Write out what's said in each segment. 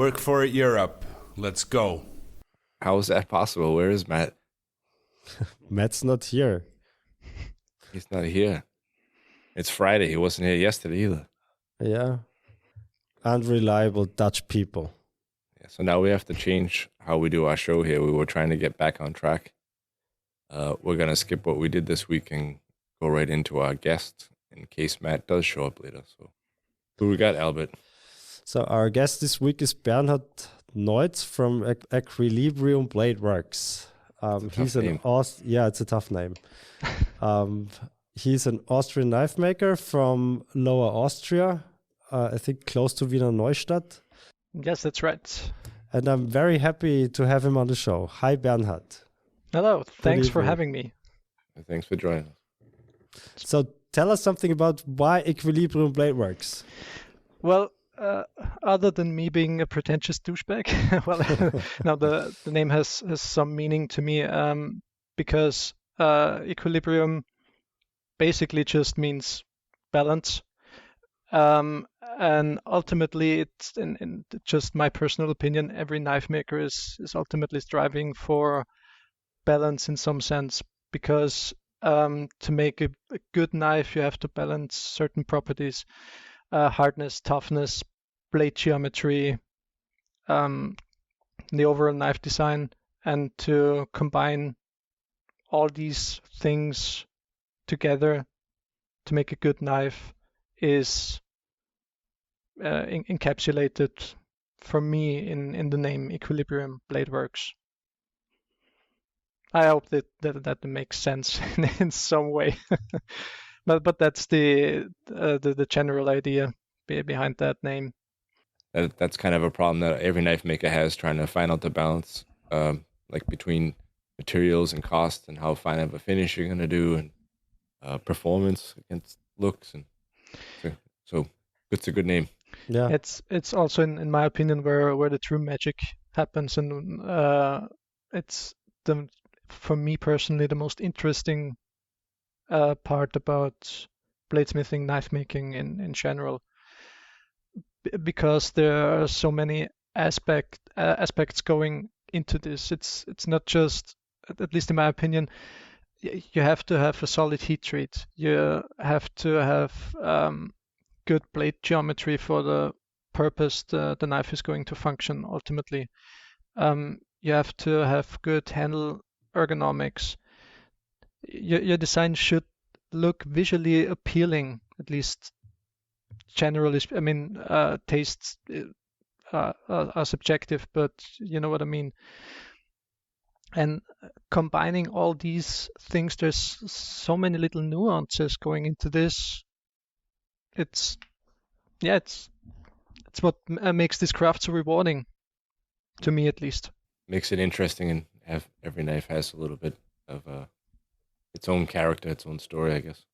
Work for Europe. Let's go. How is that possible? Where is Matt? Matt's not here. He's not here. It's Friday. He wasn't here yesterday either. Yeah. Unreliable Dutch people. Yeah, so now we have to change how we do our show here. We were trying to get back on track. We're going to skip what we did this week and go right into our guest in case Matt does show up later. So who we got, Albert? So our guest this week is Bernhard Neutz from Equilibrium Blade Works. He's an it's a tough name. He's an Austrian knife maker from Lower Austria, I think close to Wiener Neustadt. Yes, that's right. And I'm very happy to have him on the show. Hi, Bernhard. Hello. Thanks for having me. Thanks for joining us. So tell us something about why Equilibrium Blade Works. Well, other than me being a pretentious douchebag, now the name has some meaning to me because equilibrium basically just means balance. And ultimately, it's in just my personal opinion, every knife maker is ultimately striving for balance in some sense, because to make a good knife, you have to balance certain properties, hardness, toughness, blade geometry, the overall knife design, and to combine all these things together to make a good knife is encapsulated for me in the name Equilibrium Blade Works. I hope that makes sense in some way, but that's the general idea behind that name. That's kind of a problem that every knife maker has, trying to find out the balance, like between materials and cost, and how fine of a finish you're gonna do, and performance against looks, and so it's a good name. Yeah, it's also in my opinion where the true magic happens, and it's for me personally the most interesting part about bladesmithing, knife making in general, because there are so many aspects going into this. It's not just, at least in my opinion, you have to have a solid heat treat. You have to have good blade geometry for the purpose the knife is going to function ultimately. You have to have good handle ergonomics. Your design should look visually appealing, at least generally. I mean, tastes are subjective, but you know what I mean. And combining all these things, there's so many little nuances going into this. It's what makes this craft so rewarding, to me at least. Makes it interesting, and every knife has a little bit of its own character, its own story, I guess.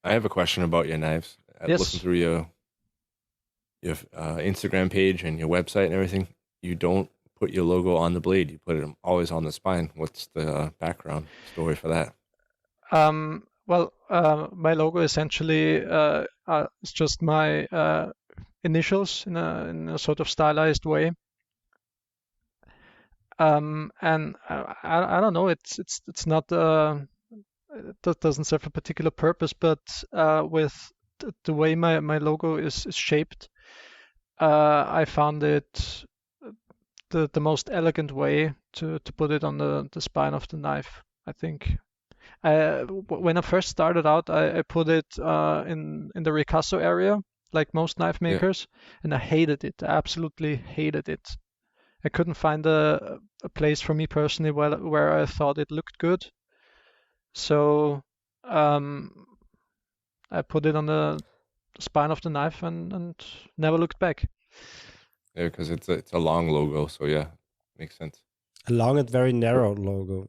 I have a question about your knives. Yes. Looking through your Instagram page and your website and everything, you don't put your logo on the blade. You put it always on the spine. What's the background story for that? My logo essentially is just my initials in a sort of stylized way. And I don't know. It's not. That doesn't serve a particular purpose, but with the way my logo is shaped, I found it the most elegant way to put it on the spine of the knife, I think. When I first started out, I put it in the ricasso area, like most knife makers, and I hated it. I absolutely hated it. I couldn't find a place for me personally where I thought it looked good. So I put it on the spine of the knife and never looked back. Yeah, because it's a long logo, so yeah, makes sense. a long and very narrow logo.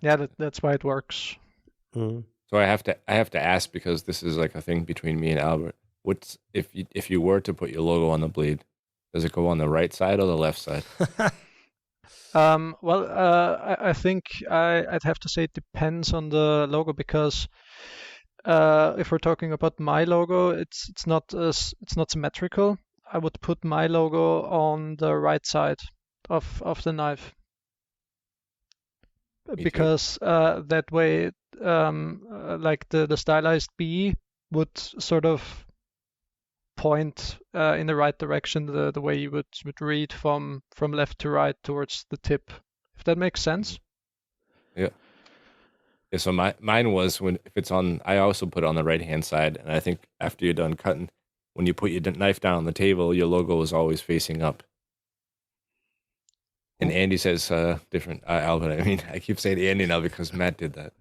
Yeah, that's why it works. Mm. So I have to ask, because this is like a thing between me and Albert. What's if you were to put your logo on the blade, does it go on the right side or the left side? I think I'd have to say it depends on the logo, because if we're talking about my logo, it's not symmetrical. I would put my logo on the right side of the knife. Me too. Because that way, like the stylized B would sort of point in the right direction, the way you would read from left to right towards the tip, if that makes sense. Yeah. Yeah, so mine was if it's on, I also put it on the right hand side, and I think after you're done cutting, when you put your knife down on the table, your logo is always facing up. And Andy says different. Albert, I mean, I keep saying Andy now because Matt did that.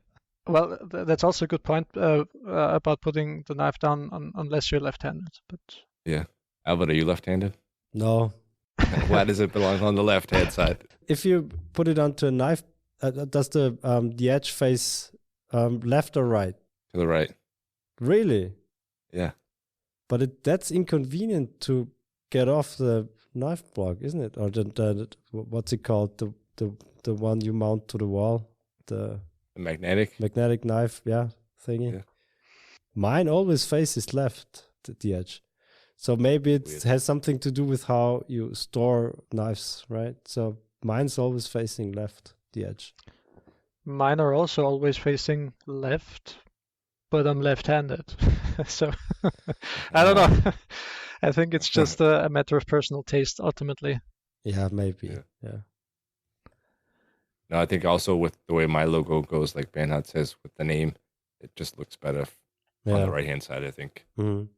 Well, that's also a good point about putting the knife down unless you're left-handed. But Yeah. Albert, are you left-handed? No. Why does it belong on the left-hand side? If you put it onto a knife, does the edge face left or right? To the right. Really? Yeah. But that's inconvenient to get off the knife block, isn't it? Or the what's it called? The one you mount to the wall, the magnetic knife, thingy. Yeah. Mine always faces left, the edge. So maybe it Weird. has something to do with how you store knives, right? So mine's always facing left, the edge. mine are also always facing left, but I'm left-handed. So I don't know. I think it's just a matter of personal taste ultimately. Yeah, maybe. Yeah. No, I think also with the way my logo goes, like Bernhard says, with the name, it just looks better on the right-hand side, I think. Mhm.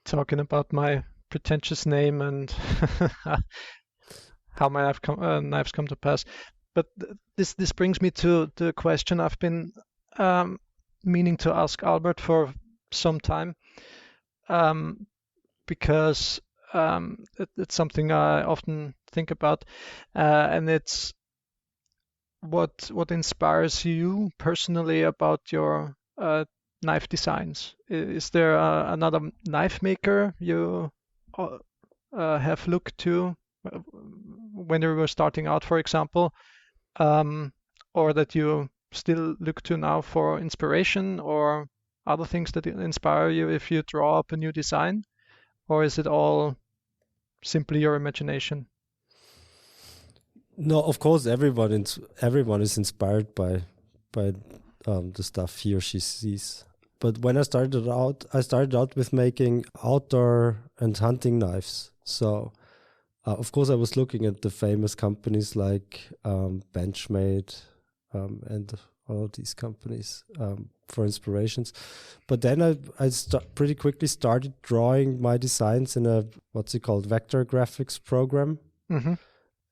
Talking about my pretentious name and how my knives come to pass. But this brings me to the question I've been meaning to ask Albert for some time, because it's something I often think about, and it's what inspires you personally about your knife designs. Is there another knife maker you have looked to when you were starting out, for example, or that you still look to now for inspiration, or other things that inspire you if you draw up a new design, or is it all simply your imagination? No, of course, everyone is inspired by the stuff he or she sees. But when I started out with making outdoor and hunting knives. So, of course, I was looking at the famous companies like Benchmade and all of these companies for inspirations. But then I pretty quickly started drawing my designs in a vector graphics program. Mm-hmm.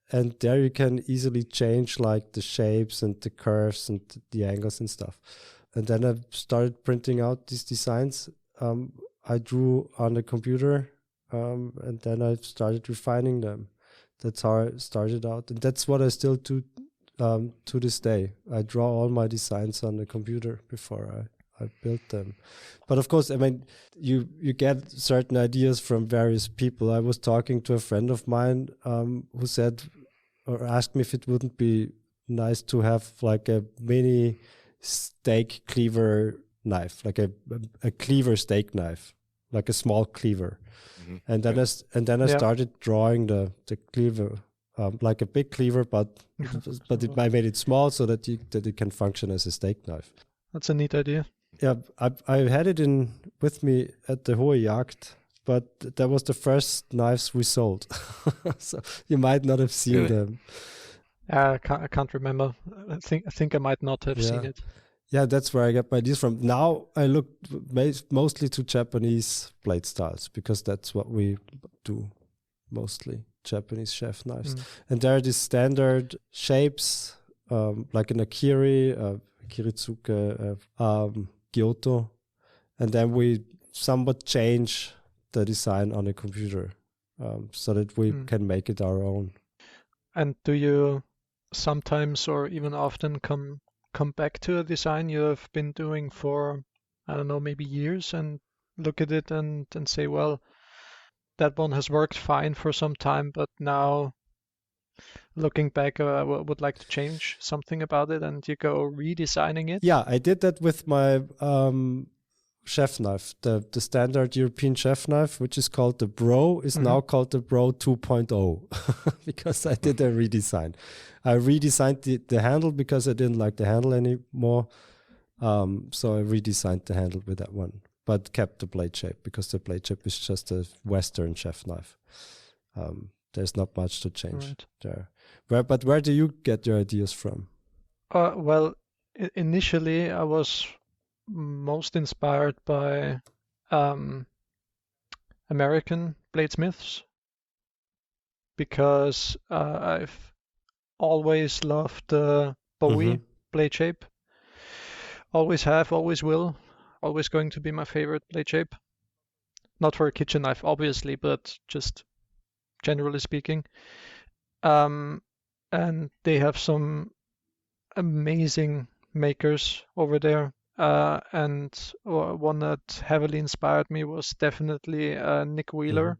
And there you can easily change like the shapes and the curves and the angles and stuff. And then I started printing out these designs. I drew on the computer, and then I started refining them. That's how I started out. And that's what I still do to this day. I draw all my designs on the computer before I build them. But of course, I mean, you get certain ideas from various people. I was talking to a friend of mine who said, or asked me if it wouldn't be nice to have like a mini steak cleaver knife, like a cleaver steak knife, like a small cleaver. Mm-hmm. And then I started drawing the cleaver, like a big cleaver, but I made it small so that it can function as a steak knife. That's a neat idea. Yeah, I had it with me at the Hohe Jagd, but that was the first knives we sold. So you might not have seen them. I can't remember. I think I might not have seen it. Yeah, that's where I get my ideas from. Now I look mostly to Japanese blade styles because that's what we do mostly, Japanese chef knives. And there are these standard shapes, like an Akiri, Kiritsuke, Kyoto, and then we somewhat change the design on a computer so that we can make it our own. And do you sometimes or even often come back to a design you have been doing for, I don't know, maybe years, and look at it and say, well, that one has worked fine for some time, but now looking back, I would like to change something about it, and you go redesigning it? Yeah, I did that with my chef knife. The standard European chef knife, which is called the Bro, is now called the Bro 2.0 because I did a redesign. I redesigned the handle because I didn't like the handle anymore. So I redesigned the handle with that one, but kept the blade shape because the blade shape is just a Western chef knife. There's not much to change there. But where do you get your ideas from? Well, initially I was most inspired by American bladesmiths because I've always loved the Bowie blade shape. Always have, always will. Always going to be my favorite blade shape. Not for a kitchen knife, obviously, but just generally speaking. And they have some amazing makers over there. And one that heavily inspired me was definitely Nick Wheeler.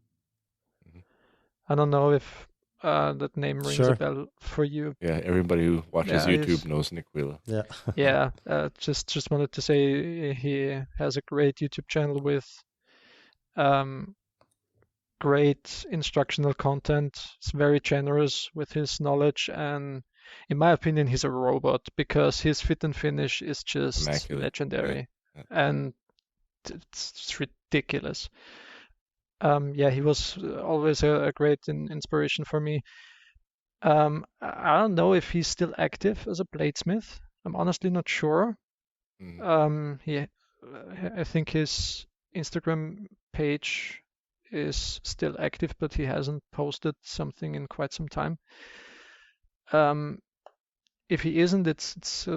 I don't know if that name rings a bell for you. Yeah, everybody who watches YouTube knows Nick Wheeler. Yeah. Yeah, just wanted to say he has a great YouTube channel with great instructional content. He's very generous with his knowledge, and in my opinion, he's a robot because his fit and finish is just Immaculate. legendary, Yeah. and it's ridiculous. He was always a great inspiration for me. I don't know if he's still active as a bladesmith. I'm honestly not sure. I think his Instagram page is still active, but he hasn't posted something in quite some time. If he isn't, it's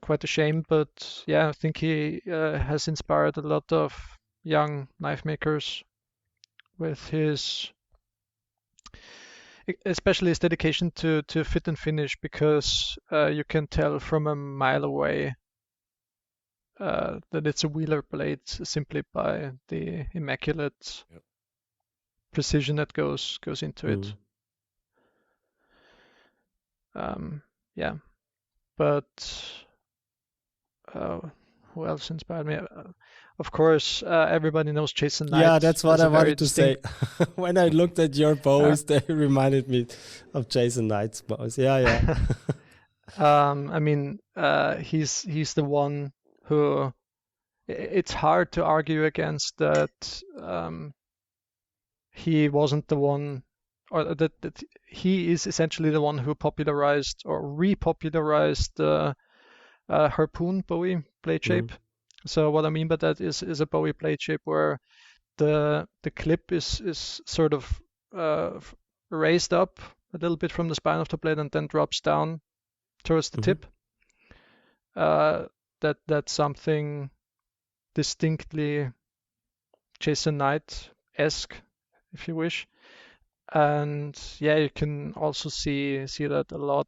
quite a shame, but yeah, I think he has inspired a lot of young knife makers with his, especially his dedication to fit and finish, because you can tell from a mile away that it's a Wheeler blade simply by the immaculate precision that goes into it. But who else inspired me? Of course, everybody knows Jason Knight. Yeah, that's what as a I very wanted to say. When I looked at your bows, they reminded me of Jason Knight's bows. Yeah. I mean, he's the one who. It's hard to argue against that. He wasn't the one, or that he is essentially the one who popularized or repopularized the harpoon Bowie blade shape. So what I mean by that is a Bowie blade shape where the clip is sort of raised up a little bit from the spine of the blade and then drops down towards the tip. That's something distinctly Jason Knight-esque, if you wish. And yeah, you can also see that a lot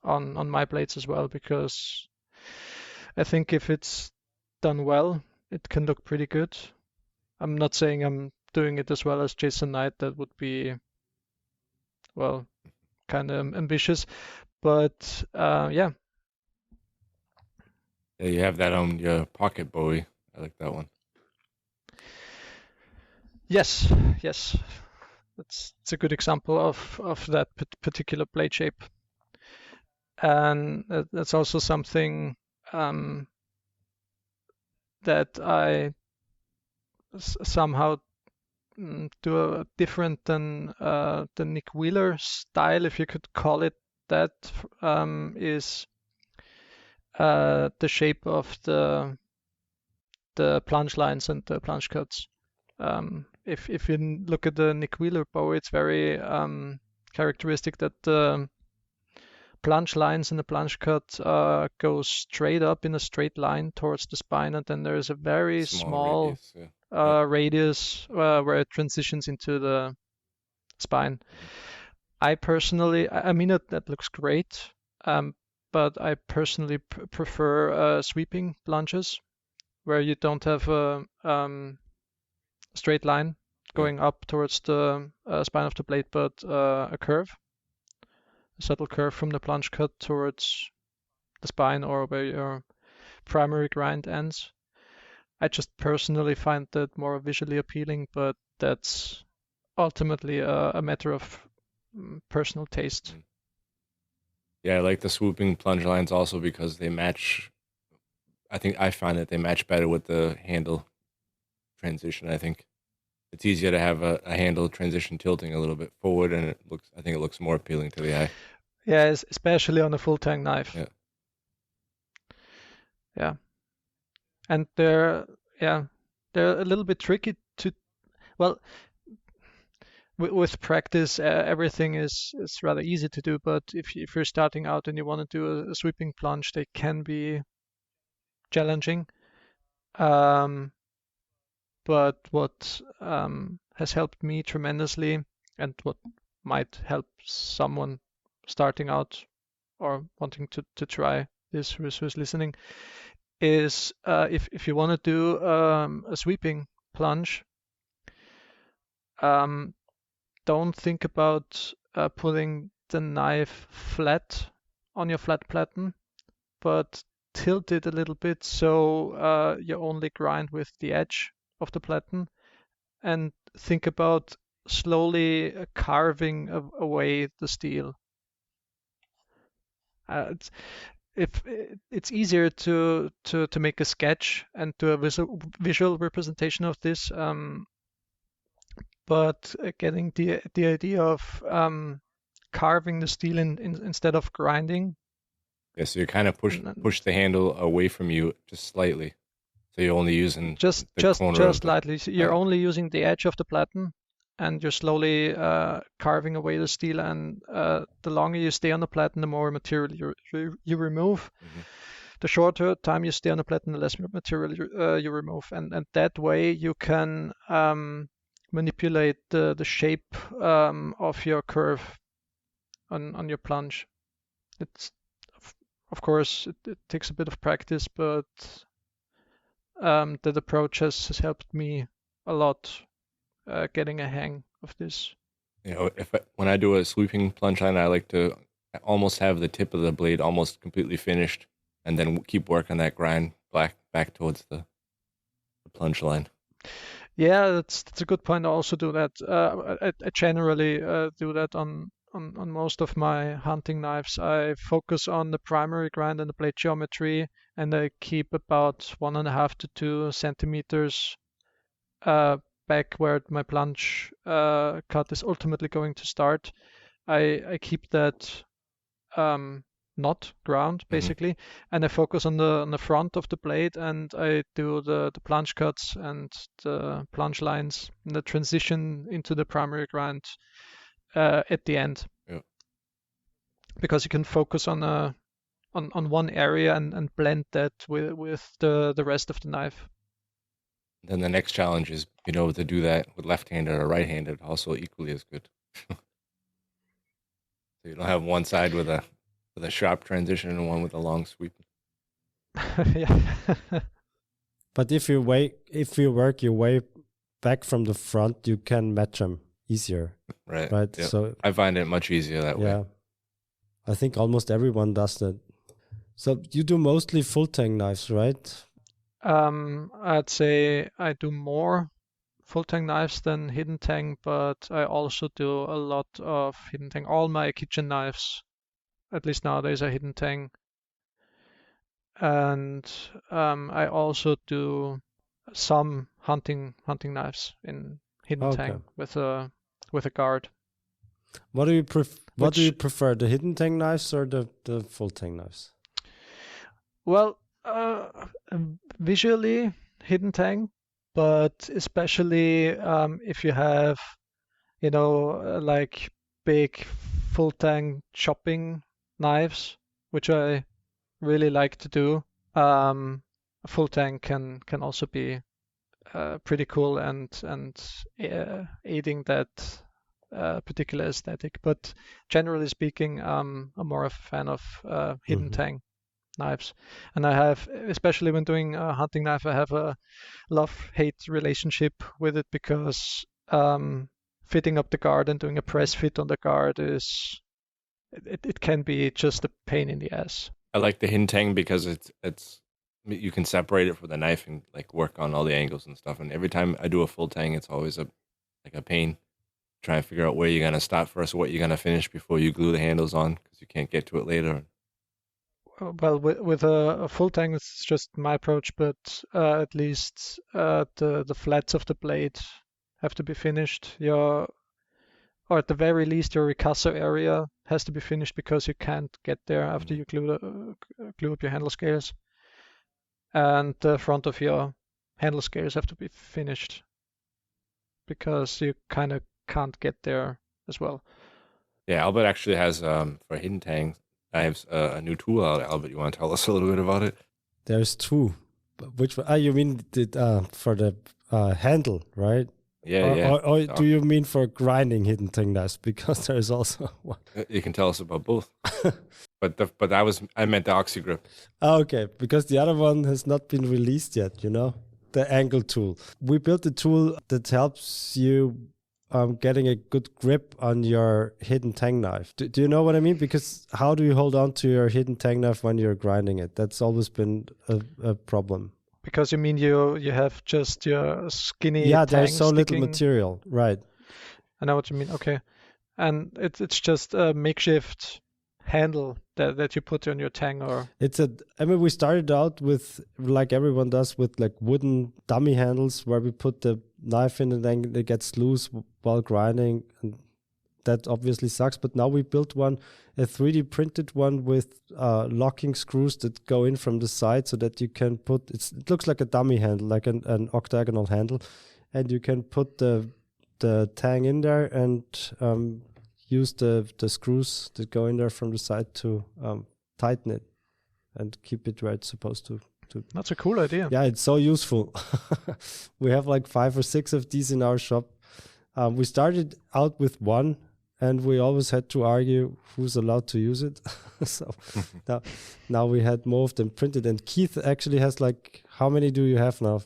on my blades as well, because I think if it's done well, it can look pretty good. I'm not saying I'm doing it as well as Jason Knight. That would be, well, kind of ambitious, but yeah. Yeah, you have that on your pocket Bowie. I like that one. Yes. It's a good example of that particular blade shape. And that's also something that I somehow do different than the Nick Wheeler style, if you could call it that, is the shape of the plunge lines and the plunge cuts. If you look at the Nick Wheeler bow, it's very characteristic that the plunge lines and the plunge cut go straight up in a straight line towards the spine, and then there's a very small radius where it transitions into the spine. I personally, I mean, that looks great, but I personally prefer sweeping plunges where you don't have a straight line going up towards the spine of the blade, but a curve, a subtle curve from the plunge cut towards the spine or where your primary grind ends. I just personally find that more visually appealing, but that's ultimately a matter of personal taste. Yeah, I like the swooping plunge lines also because they match. I think I find that they match better with the handle transition. I think it's easier to have a handle transition tilting a little bit forward, and I think it looks more appealing to the eye. Yeah, especially on a full tang knife. Yeah. Yeah. And they're a little bit tricky to, well, with practice, everything is rather easy to do. But if you're starting out and you want to do a sweeping plunge, they can be challenging. But what has helped me tremendously, and what might help someone starting out or wanting to try this who's listening, is if you want to do a sweeping plunge, don't think about putting the knife flat on your flat platen, but tilt it a little bit so you only grind with the edge of the platen, and think about slowly carving away the steel. It's easier to make a sketch and do a visual representation of this, but getting the idea of carving the steel instead of grinding. Yeah, so you kind of push the handle away from you just slightly, so you're only using just slightly. So you're only using the edge of the platen, and you're slowly carving away the steel. And the longer you stay on the platen, the more material you remove. Mm-hmm. The shorter time you stay on the platen, the less material you remove. And that way you can manipulate the shape of your curve on your plunge. It's of course it takes a bit of practice, but that approach has helped me a lot getting a hang of this. You know, when I do a sweeping plunge line, I like to almost have the tip of the blade almost completely finished, and then keep working that grind back towards the plunge line. Yeah, that's a good point. I also do that. I generally do that on most of my hunting knives. I focus on the primary grind and the blade geometry, and I keep about 1.5 to 2 centimeters back where my plunge cut is ultimately going to start. I keep that not ground basically, and I focus on the front of the blade, and I do the plunge cuts and the plunge lines and the transition into the primary grind at the end. Yeah. Because you can focus on one area and blend that with the rest of the knife. Then the next challenge is being able to do that with left-handed or right-handed, also equally as good. So you don't have one side with a sharp transition and one with a long sweep. Yeah. But if you work your way back from the front, you can match them easier. Right. Yep. So I find it much easier that way. Yeah. I think almost everyone does that. So you do mostly full tang knives, right? I'd say I do more full tang knives than hidden tang, but I also do a lot of hidden tang. All my kitchen knives, at least nowadays, are hidden tang. And I also do some hunting knives in hidden tang with a guard. What do you prefer, the hidden tang knives or the full tang knives? Well, visually hidden tang, but especially if you have, like big full tang chopping knives, which I really like to do. A full tang can also be pretty cool and aiding that particular aesthetic. But generally speaking, I'm more a fan of hidden tang knives, and I have, especially when doing a hunting knife, I have a love-hate relationship with it, because fitting up the guard and doing a press fit on the guard it can be just a pain in the ass. I like the hidden tang because it's you can separate it from the knife and like work on all the angles and stuff. And every time I do a full tang, it's always a pain. Try and figure out where you're gonna start first, what you're gonna finish before you glue the handles on, because you can't get to it later. Well, with a full tang, it's just my approach, but at least the flats of the blade have to be finished. Or at the very least, your ricasso area has to be finished because you can't get there after you glue up your handle scales. And the front of your handle scales have to be finished because you kind of can't get there as well. Yeah, Albert actually has for hidden tangs. I have a new tool out. Albert, you want to tell us a little bit about it? There's two. Which one? You mean for the handle, right? Yeah, Or do you mean for grinding hidden tang knives? Because there's also one. You can tell us about both. but I meant the OxyGrip. Okay, because the other one has not been released yet, the angle tool. We built a tool that helps you getting a good grip on your hidden tang knife. Do you know what I mean? Because how do you hold on to your hidden tang knife when you're grinding it? That's always been a problem. Because you mean you have just your skinny Yeah, tang there's so little sticking. material, right? I know what you mean. Okay, and it's just a makeshift handle that you put on your tang, or we started out with, like everyone does, with like wooden dummy handles where we put the knife in and then it gets loose while grinding, and that obviously sucks. But now we built a 3D printed one with locking screws that go in from the side so that you can it looks like a dummy handle, like an octagonal handle, and you can put the tang in there and use the screws that go in there from the side to tighten it and keep it where it's supposed to. That's a cool idea. Yeah, it's so useful. We have like 5 or 6 of these in our shop. We started out with one, and we always had to argue who's allowed to use it. So now we had more of them printed. And Keith actually has how many do you have now?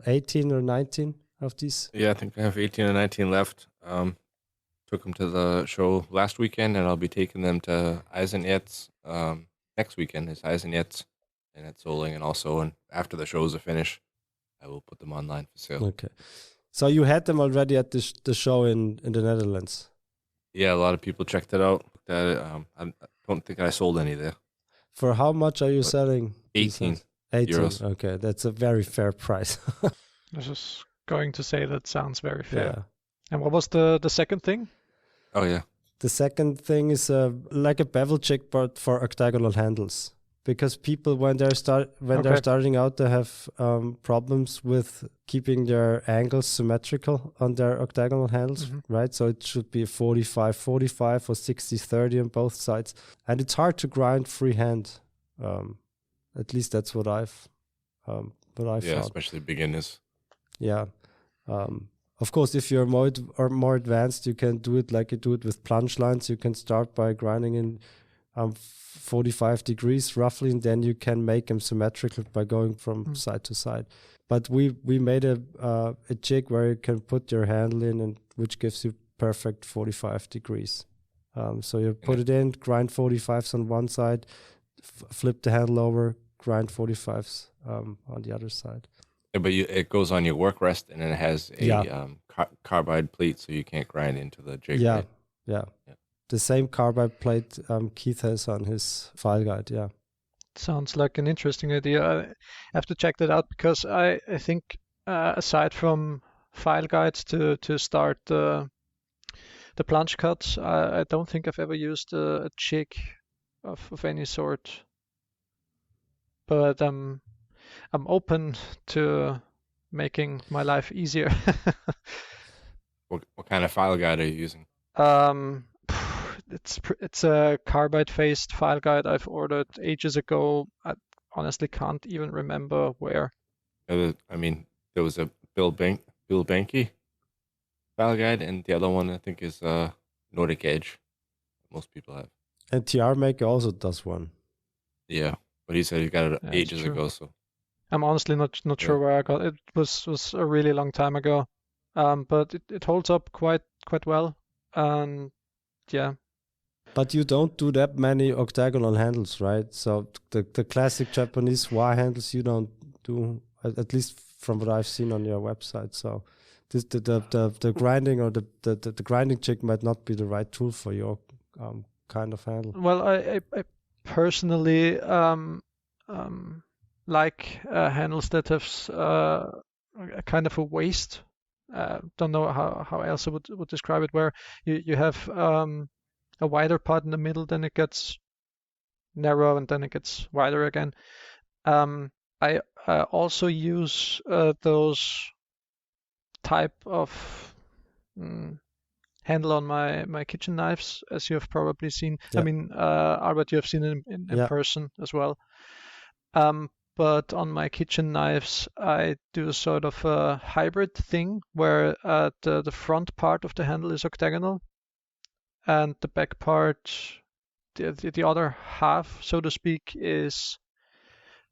18 or 19 of these? Yeah, I think I have 18 or 19 left. Took them to the show last weekend, and I'll be taking them to Eisenjetz next weekend. It's Eisenjetz and at Solingen also. And after the shows are finished, I will put them online for sale. Okay. So you had them already at the show in the Netherlands? Yeah, a lot of people checked it out. I don't think I sold any there. For how much are you selling? 18 euros. Okay, that's a very fair price. I was just going to say that sounds very fair. Yeah. And what was the second thing? Oh, yeah. The second thing is like a bevel jig, but for octagonal handles. Because people, when they're starting out, they have problems with keeping their angles symmetrical on their octagonal handles, right? So it should be 45-45 or 60-30 on both sides. And it's hard to grind freehand. At least that's what I've found. Yeah, especially beginners. Yeah. Of course, if you're more advanced, you can do it like you do it with plunge lines. You can start by grinding in 45 degrees roughly, and then you can make them symmetrical by going from side to side. But we made a jig where you can put your handle in, and which gives you perfect 45 degrees. So you put it in, grind 45s on one side, flip the handle over, grind 45s on the other side. Yeah, but it goes on your work rest, and then it has a carbide plate, so you can't grind into the jig. Yeah, right? yeah. The same carbide plate Keith has on his file guide, yeah. Sounds like an interesting idea. I have to check that out because I think aside from file guides to start the plunge cuts, I don't think I've ever used a jig of any sort. But I'm open to making my life easier. What kind of file guide are you using? It's a carbide-faced file guide I've ordered ages ago. I honestly can't even remember where. There was a Bill Banky file guide, and the other one I think is Nordic Edge. Most people have. And TR Maker also does one. Yeah, but he said he got it ages ago. So I'm honestly not sure where I got it. It was a really long time ago, but it holds up quite well, and yeah. But you don't do that many octagonal handles, right? So the classic Japanese Y handles you don't do, at least from what I've seen on your website. So this the grinding or the grinding jig might not be the right tool for your kind of handle. Well, I personally like handles that have a kind of a waist. Don't know how else I would describe it, where you have a wider part in the middle, then it gets narrow, and then it gets wider again. I also use those type of handle on my kitchen knives, as you have probably seen. Yeah. I mean, Albert, you have seen it in Yeah. person as well. But on my kitchen knives, I do sort of a hybrid thing where the front part of the handle is octagonal, and the back part, the other half, so to speak, is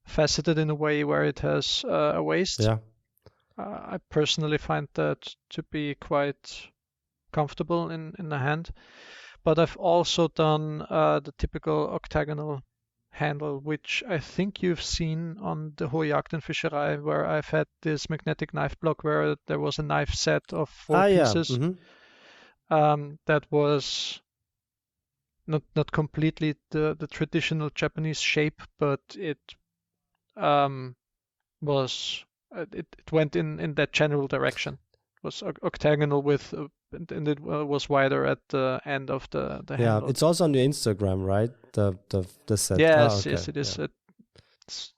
faceted in a way where it has a waist. Yeah. I personally find that to be quite comfortable in the hand. But I've also done the typical octagonal handle, which I think you've seen on the Hohe Jagd and Fischerei, where I've had this magnetic knife block where there was a knife set of 4 pieces. That was not completely the traditional Japanese shape, but it was it went in that general direction. It was octagonal with and it was wider at the end of the Yeah, handle. it's also on your Instagram, right? The set. Yes, okay. yes, it is. Yeah. It's,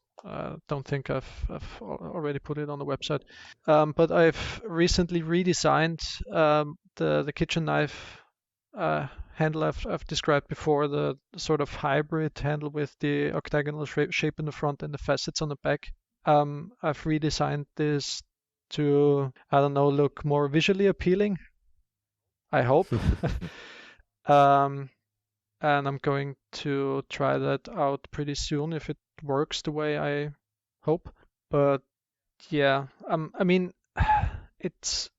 don't think I've already put it on the website. But I've recently redesigned the kitchen knife handle I've described before, the sort of hybrid handle with the octagonal shape in the front and the facets on the back. I've redesigned this to, I don't know, look more visually appealing, I hope. And I'm going to try that out pretty soon if it works the way I hope. But yeah, I mean, it's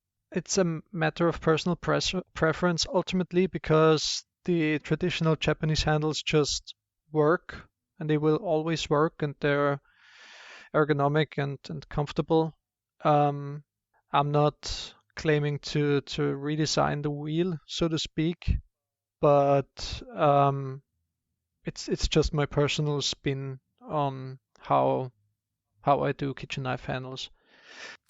a matter of personal preference ultimately, because the traditional Japanese handles just work, and they will always work, and they're ergonomic and comfortable. I'm not claiming to redesign the wheel, so to speak, but it's just my personal spin on how I do kitchen knife handles.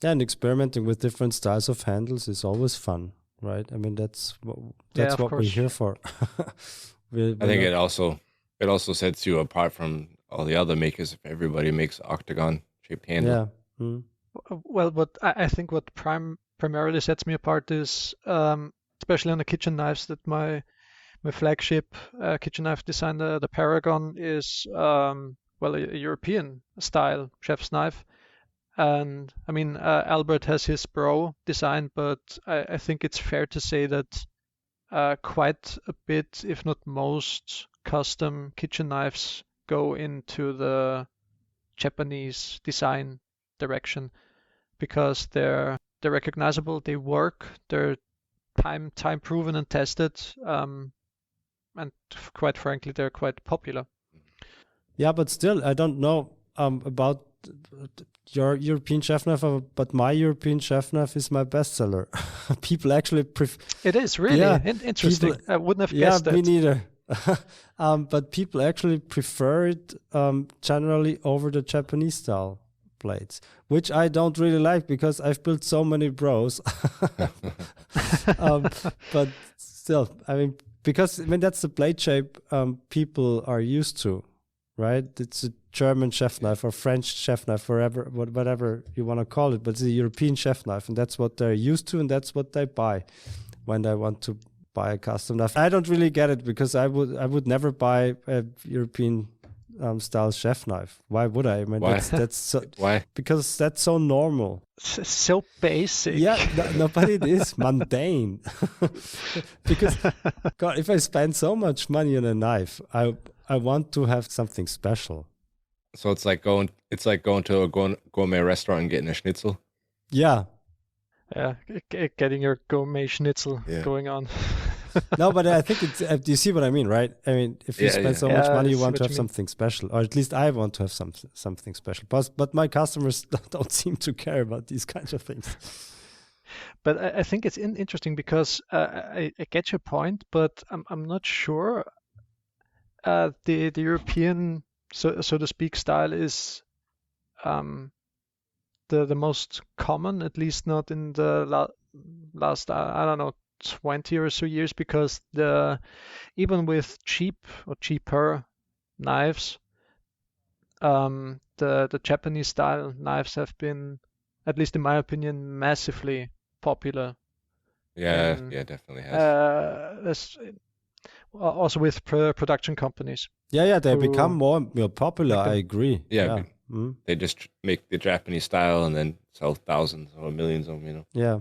Yeah, and experimenting with different styles of handles is always fun, right? I mean, that's what of we're course. here for. I think it also sets you apart from all the other makers if everybody makes octagon shaped handle. Yeah. Mm. Well, what I think what primarily sets me apart is, especially on the kitchen knives, that my flagship kitchen knife design, the Paragon, is well, a European style chef's knife. And I mean, Albert has his Bro design, but I think it's fair to say that quite a bit, if not most, custom kitchen knives go into the Japanese design direction, because they're recognizable, they work, they're time proven and tested, and quite frankly, they're quite popular. Yeah, but still, I don't know about your European chef knife, but my European chef knife is my bestseller. People actually prefer. It is really interesting. I wouldn't have guessed that. Yeah, me neither. But people actually prefer it generally over the Japanese style blades, which I don't really like because I've built so many Bros. But still, I mean, because that's the blade shape people are used to, right? It's a German chef knife or French chef knife, whatever you want to call it, but it's a European chef knife, and that's what they're used to, and that's what they buy when they want to buy a custom knife. I don't really get it, because I would never buy a European style chef knife. Why would I? I mean, Why? That's so, Why? because that's so normal. So basic. Yeah, no, but it is mundane. Because God, if I spend so much money on a knife, I want to have something special. So it's like going to a gourmet restaurant and getting a schnitzel. Yeah. Yeah, getting your gourmet schnitzel Yeah. going on. No, but I think it's. Do you see what I mean, right? I mean, if you Yeah, spend yeah. so much Yeah, money, I you see want to what have you mean. something special, or at least I want to have something special. But my customers don't seem to care about these kinds of things. But I think it's interesting because I get your point, but I'm not sure the European, so to speak, style is um, the most common, at least not in the last I don't know 20 or so years, because even with cheap or cheaper knives, the Japanese style knives have been, at least in my opinion, massively popular. Yeah, in, yeah, definitely has. Also with production companies. Yeah, they Who become more popular. make them. I agree. Yeah, Yeah. Mm. they just make the Japanese style and then sell thousands or millions of them, you know. Yeah.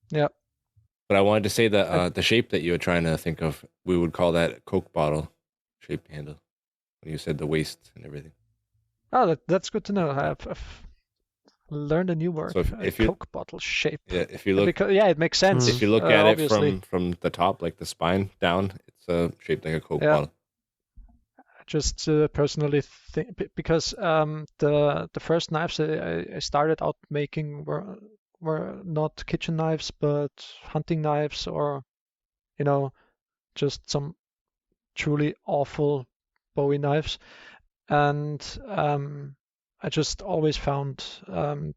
Yeah. But I wanted to say that the shape that you were trying to think of, we would call that a Coke bottle shaped handle. When you said the waist and everything. Oh, that's good to know. I've learned a new word. So if you Coke bottle shape. yeah, if you look Because, yeah, it makes sense. if you look at it obviously. from the top, like the spine down, it's shaped like a Coke Yeah. bottle. Just personally think because the first knives I started out making were not kitchen knives but hunting knives, or just some truly awful Bowie knives, and I just always found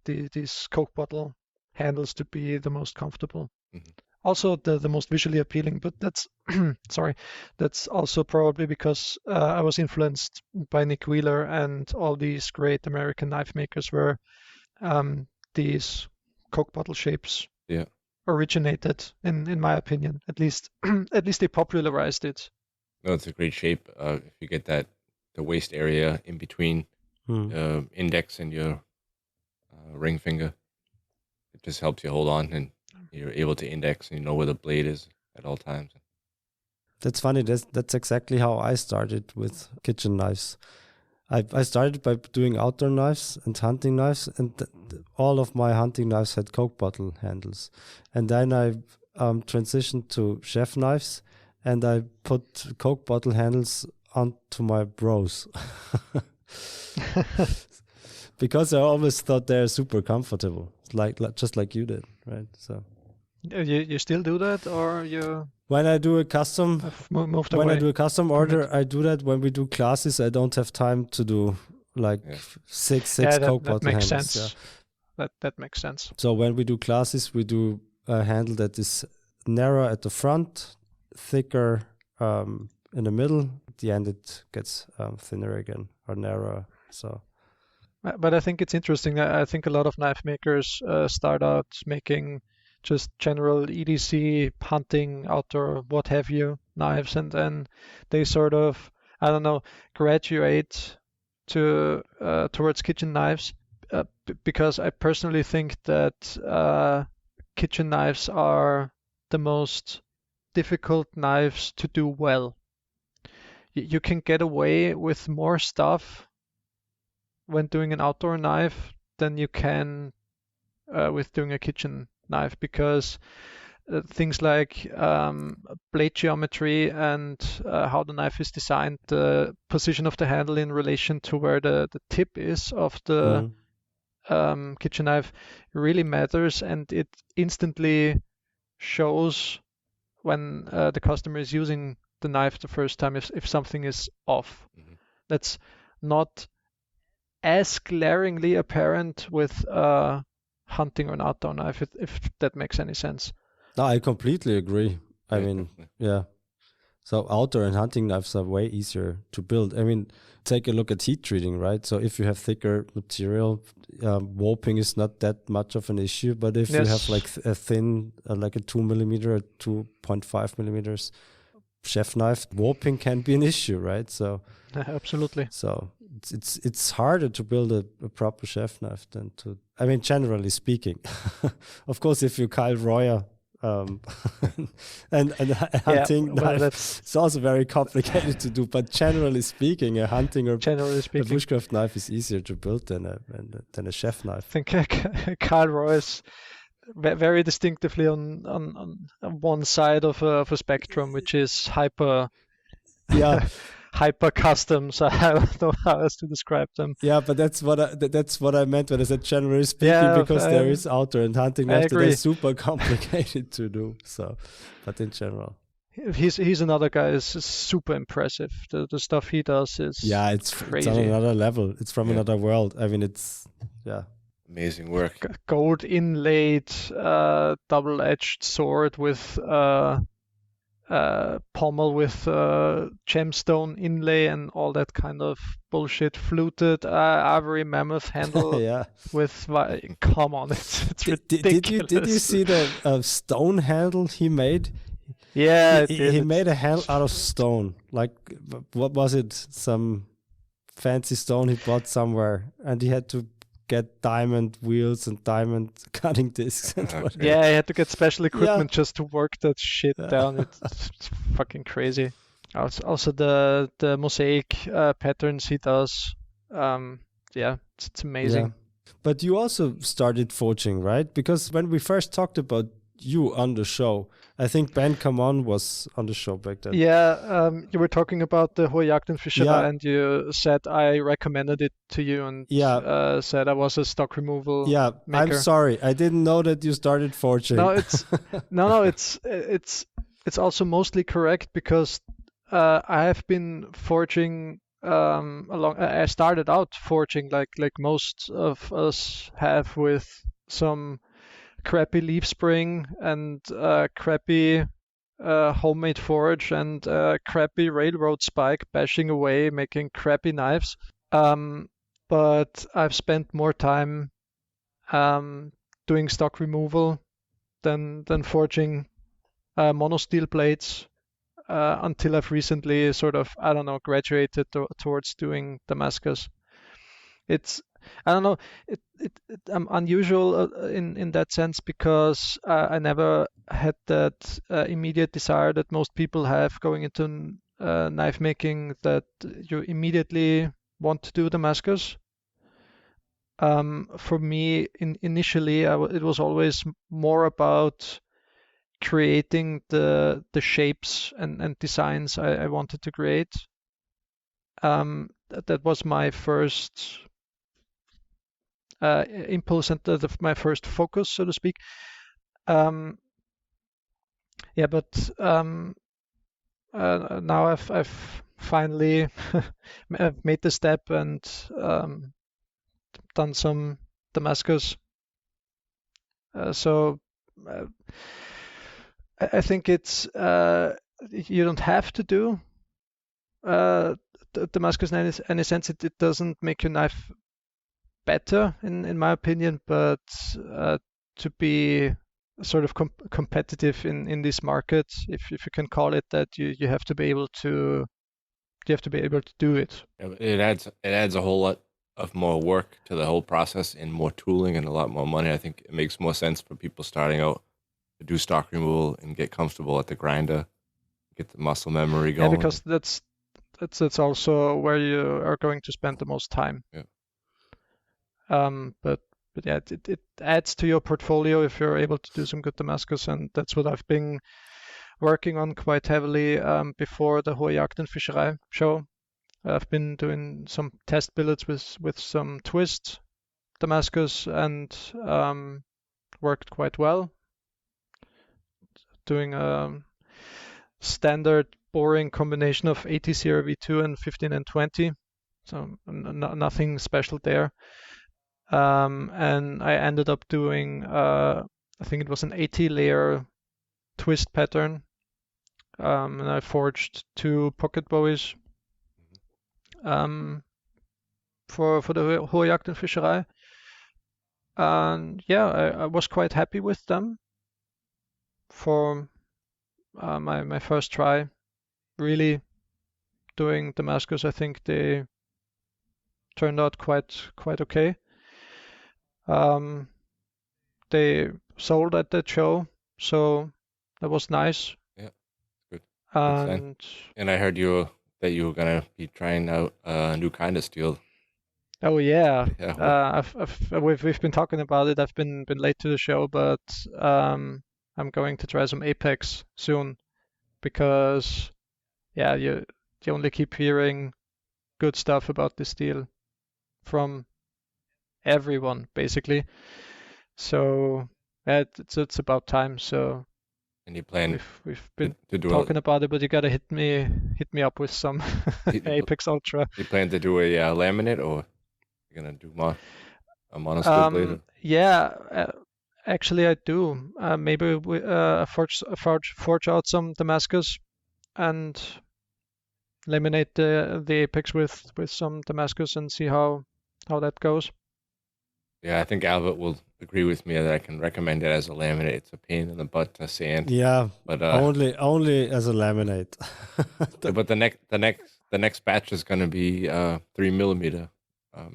these Coke bottle handles to be the most comfortable. Mhm. Also the most visually appealing, but that's sorry, that's also probably because I was influenced by Nick Wheeler and all these great American knife makers where these Coke bottle shapes Yeah. originated, in my opinion. At least they popularized it. No, it's a great shape. If you get the waist area in between Mm. index and your ring finger, it just helps you hold on, and you're able to index and you know where the blade is at all times. That's funny. That's exactly how I started with kitchen knives. I started by doing outdoor knives and hunting knives, and all of my hunting knives had Coke bottle handles. And then I transitioned to chef knives, and I put Coke bottle handles onto my bros. Because I always thought they're super comfortable, like just like you did, right? So You still do that, or you when I do a custom have moved when away? I do a custom order, I do that. When we do classes, I don't have time to do like Yeah. six Yeah, Coke that bottle makes handles. sense. Yeah. That makes sense. So when we do classes, we do a handle that is narrow at the front, thicker in the middle. At the end, it gets thinner again or narrower. So But I think it's interesting. I think a lot of knife makers start out making just general EDC, hunting, outdoor, what have you, knives, and then they sort of, I don't know, graduate to towards kitchen knives, because I personally think that kitchen knives are the most difficult knives to do well. You can get away with more stuff when doing an outdoor knife than you can with doing a kitchen knife, because things like blade geometry and how the knife is designed, the position of the handle in relation to where the tip is of the kitchen knife really matters, and it instantly shows when the customer is using the knife the first time if something is off. Mhm. That's not as glaringly apparent with hunting or an outdoor knife, if that makes any sense. no, I completely agree. I Yeah, mean, definitely. yeah. So outdoor and hunting knives are way easier to build. I mean, take a look at heat treating, right? So if you have thicker material, warping is not that much of an issue. But if you have Yes. like a thin, like a 2 millimeter or 2.5 millimeters chef knife, warping can be an issue, right? So Absolutely. it's harder to build a proper chef knife than to. I mean, generally speaking, of course, if you Kyle Royer. And a hunting well, knife, that's it's also very complicated to do. But generally speaking, a hunting or generally a speaking. bushcraft knife is easier to build than a chef I knife. think Carl Roy's very distinctively on one side of a spectrum, which is hyper Yeah, hyper custom. So I don't know how else to describe them. yeah, but that's what I meant when I said generally speaking, Yeah, because there is outdoor and hunting I knives that are agree. super complicated to do. So, but in general, He's another guy is super impressive. The stuff he does is yeah, it's on crazy. another level. It's from Yeah. another world. I mean, it's yeah, Amazing work. Gold inlaid double-edged sword with pommel with gemstone inlay and all that kind of bullshit. Fluted ivory mammoth handle yeah. with come on, it's ridiculous. Did you see the stone handle he made? Yeah, He made a handle out of stone. Like what was it? Some fancy stone he bought somewhere, and he had to get diamond wheels and diamond cutting discs and Okay. whatever. Yeah, I had to get special equipment just to work that shit Yeah. down. It's fucking crazy. Also the mosaic patterns he does. Yeah, it's amazing. Yeah. But you also started forging, right? Because when we first talked about you on the show, I think Ben Come On was on the show back then. Yeah, you were talking about the Hohe Jagdenfischerei, Yeah. and you said I recommended it to you, and Yeah. said I was a stock removal. Yeah, I'm maker. sorry. I didn't know that you started forging. No, it's also mostly correct because I have been forging I started out forging like most of us have, with some crappy leaf spring and crappy homemade forge and crappy railroad spike bashing away, making crappy knives. But I've spent more time doing stock removal than forging monosteel blades until I've recently sort of, I don't know, graduated towards doing Damascus. It's, I don't know, I'm unusual in that sense because I never had that immediate desire that most people have going into knife making, that you immediately want to do Damascus. For me, initially, it was always more about creating the shapes and designs I wanted to create. That was my first impulse and my first focus, so to speak. Yeah, but now I've finally made the step and done some Damascus. So I think it's you don't have to do Damascus in any sense. It doesn't make your knife better, in my opinion, but to be sort of competitive in this market, if you can call it that, you have to be able to do it. It adds a whole lot of more work to the whole process and more tooling and a lot more money. I think it makes more sense for people starting out to do stock removal and get comfortable at the grinder, get the muscle memory going. Yeah, because that's also where you are going to spend the most time. Yeah. But yeah, it adds to your portfolio if you're able to do some good Damascus, and that's what I've been working on quite heavily before the Hohe Jagdenfischerei show. I've been doing some test billets with some twist Damascus and worked quite well. Doing a standard boring combination of 80 CRV2 and 15 and 20, so nothing special there. And I ended up doing, I think it was an 80 layer twist pattern, and I forged 2 pocket bowies for the Hohe Jagdenfischerei. And yeah, I was quite happy with them for my first try. Really doing Damascus, I think they turned out quite okay. They sold at that show, so that was nice. Yeah, good. sign. And And I heard that you were gonna be trying out a new kind of steel. Oh yeah. Yeah. We've been talking about it. I've been late to the show, but I'm going to try some Apex soon because yeah, you only keep hearing good stuff about this deal from everyone basically. So yeah, it's about time. So And you plan we've been to do talking about it, but you gotta hit me up with some you, Apex Ultra. you plan to do a laminate, or you're gonna do a mono blade? Yeah, actually I do. Maybe we forge out some Damascus and laminate the Apex with some Damascus and see how that goes. Yeah, I think Albert will agree with me that I can recommend it as a laminate. It's a pain in the butt to sand. Yeah, But only as a laminate. but the next batch is gonna be 3mm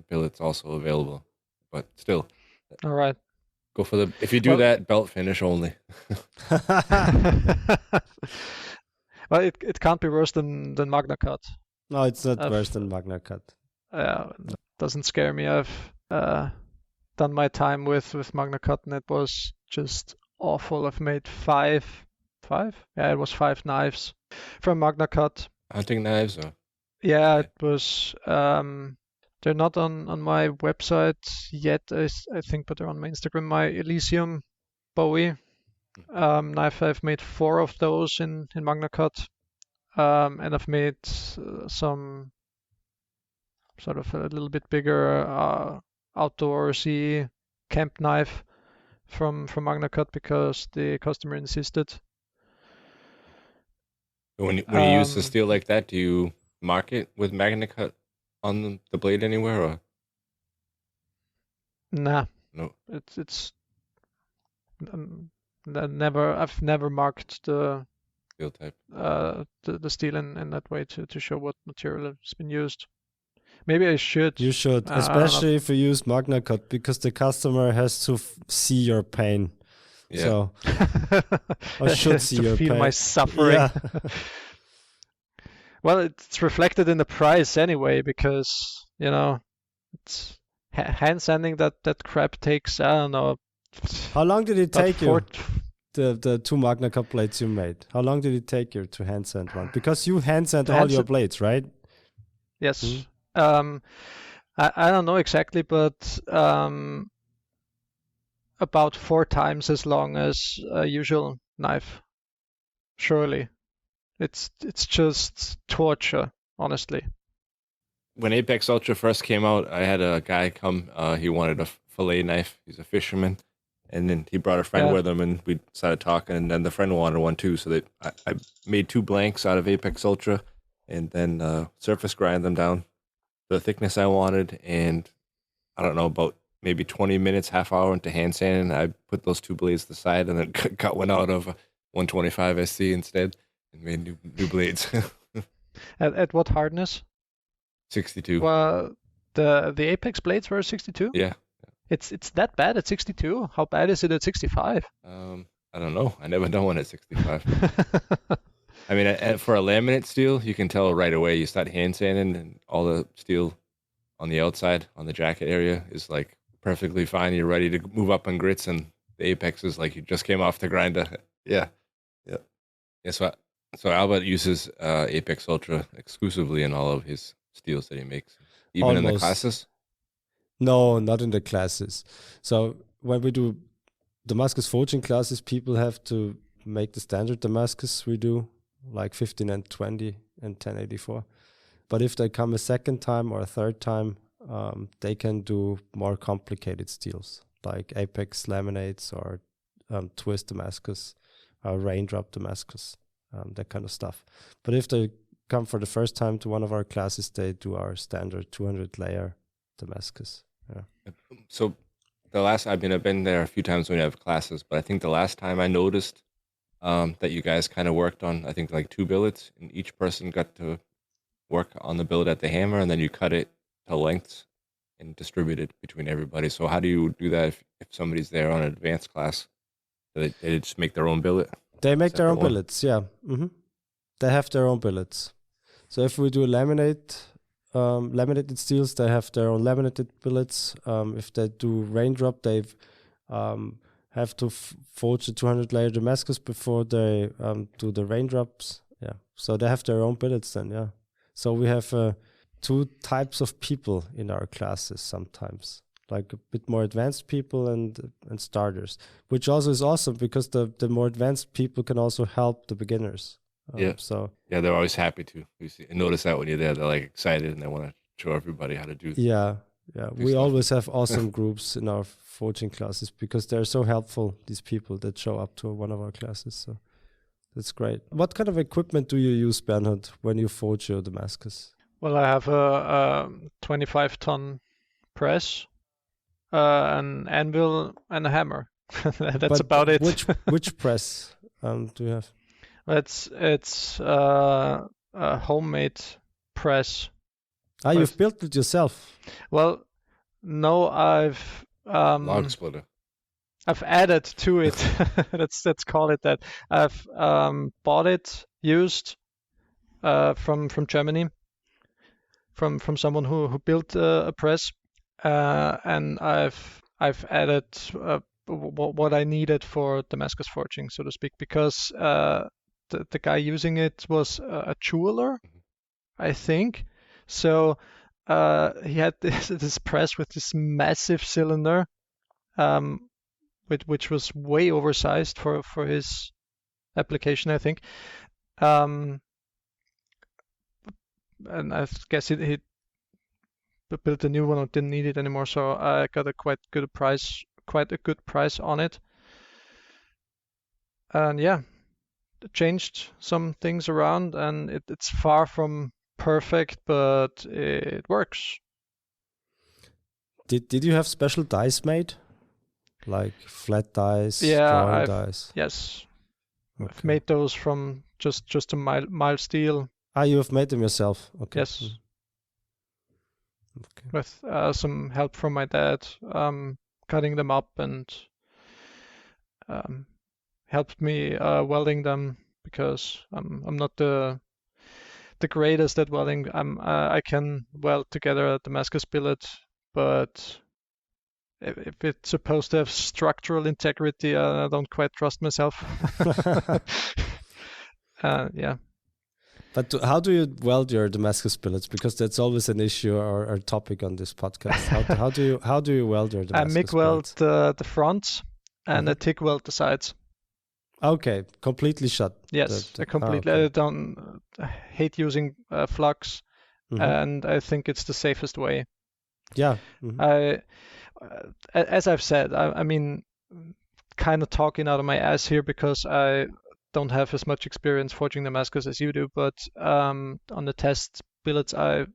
billets also available. But still, All right. go for if you do Well- that, belt finish only. Well, it can't be worse than Magna Cut. No, it's not I've- worse than Magna Cut. Doesn't scare me. I've done my time with Magna Cut and it was just awful. I've made five. Yeah, it was 5 knives from Magna Cut. Hunting knives, or Yeah, it was. They're not on my website yet, I think, but they're on my Instagram. My Elysium Bowie knife. I've made 4 of those in Magna Cut, and I've made some sort of a little bit bigger outdoorsy camp knife from Magna Cut because the customer insisted. when you use the steel like that, do you mark it with Magna Cut on the blade anywhere, or Nah, no? it's I've never marked the Steel type. the steel in that way to show what material has been used. Maybe I should. You should, I don't know. especially if you use Magna Cut, because the customer has to see your pain. Yeah. So I should see to your feel pain. my suffering. Yeah. Well, it's reflected in the price anyway because it's hand sanding that crap takes, I don't know. How long did it about take you? The 2 Magna Cut blades you made. How long did it take you to hand sand one? Because you hand sand To all hand your sand- blades, right? Yes. Mhm. I don't know exactly, but about 4 times as long as a usual knife. Surely. It's just torture, honestly. When Apex Ultra first came out, I had a guy come. He wanted a fillet knife. He's a fisherman, and then he brought a friend Yeah. with him, and we started talking. And then the friend wanted one too, so I made 2 blanks out of Apex Ultra, and then surface grind them down to the thickness I wanted. And I don't know, about maybe 20 minutes, half hour into hand sanding, I put those 2 blades to the side, and then cut one out of a 125 SC instead, and made new blades. At what hardness? 62. Well, the Apex blades were 62. Yeah. It's that bad at 62. How bad is it at 65? I don't know. I never done one at 65. I mean, for a laminate steel, you can tell right away. You start hand sanding, and all the steel on the outside, on the jacket area, is like perfectly fine. You're ready to move up on grits, and the Apex is like you just came off the grinder. Yeah. So Albert uses Apex Ultra exclusively in all of his steels that he makes, even in the Almost. classes. No, not in the classes. So when we do Damascus forging classes, people have to make the standard Damascus we do, like 15 and 20 and 1084. But if they come a second time or a third time, they can do more complicated steels, like Apex laminates or twist Damascus, raindrop Damascus, that kind of stuff. But if they come for the first time to one of our classes, they do our standard 200 layer Damascus. Yeah. So I've been there a few times when you have classes, but I think the last time I noticed that you guys kind of worked on, I think like 2 billets, and each person got to work on the billet at the hammer, and then you cut it to lengths and distribute it between everybody. So how do you do that if somebody's there on an advanced class? Do they just make their own billet? They make their Separate own one? billets, yeah. They have their own billets. So if we do a laminate, laminated steels, they have their own laminated billets. If they do raindrop, they have to forge a 200 layer Damascus before they do the raindrops. Yeah, so they have their own billets then. Yeah, so we have 2 types of people in our classes sometimes, like a bit more advanced people and starters, which also is awesome because the more advanced people can also help the beginners. Yeah. So Yeah, they're always happy to. Notice that when you're there, they're like excited and they want to show everybody how to do. yeah, we stuff. always have awesome groups in our forging classes because they're so helpful, these people that show up to one of our classes. So that's great. What kind of equipment do you use, Bernhard, when you forge your Damascus? Well, I have a 25-ton press, an anvil, and a hammer. That's But about it. Which press do you have? It's a homemade press. You've built it yourself. Well, no, I've Log splitter. I've added to it. let's call it that. I've bought it used from Germany, from someone who built a press, and I've added what I needed for Damascus forging, so to speak, because the guy using it was a jeweler, I think. So he had this press with this massive cylinder, which was way oversized for his application, I think. And I guess he built a new one or didn't need it anymore, so I got a quite a good price on it. And yeah, changed some things around, and it's far from perfect, but it works. Did you have special dies made, like flat dies, drawing dies? Yes, Okay. I've made those from just a mild steel. You have made them yourself. Okay. Yes. Okay. With some help from my dad, cutting them up and helped me welding them, because I'm not the greatest at welding. I can weld together a Damascus billet, but if it's supposed to have structural integrity, I don't quite trust myself. Yeah. But how do you weld your Damascus billets? Because that's always an issue or topic on this podcast. How do you weld your Damascus I MIG weld billets? the fronts and I TIG weld the sides. Okay, completely shut. Yes, I completely. okay. I don't hate using flux, Mhm. and I think it's the safest way. Yeah. Mhm. As I've said, I mean, kind of talking out of my ass here because I don't have as much experience forging Damascus as you do, but on the test billets, I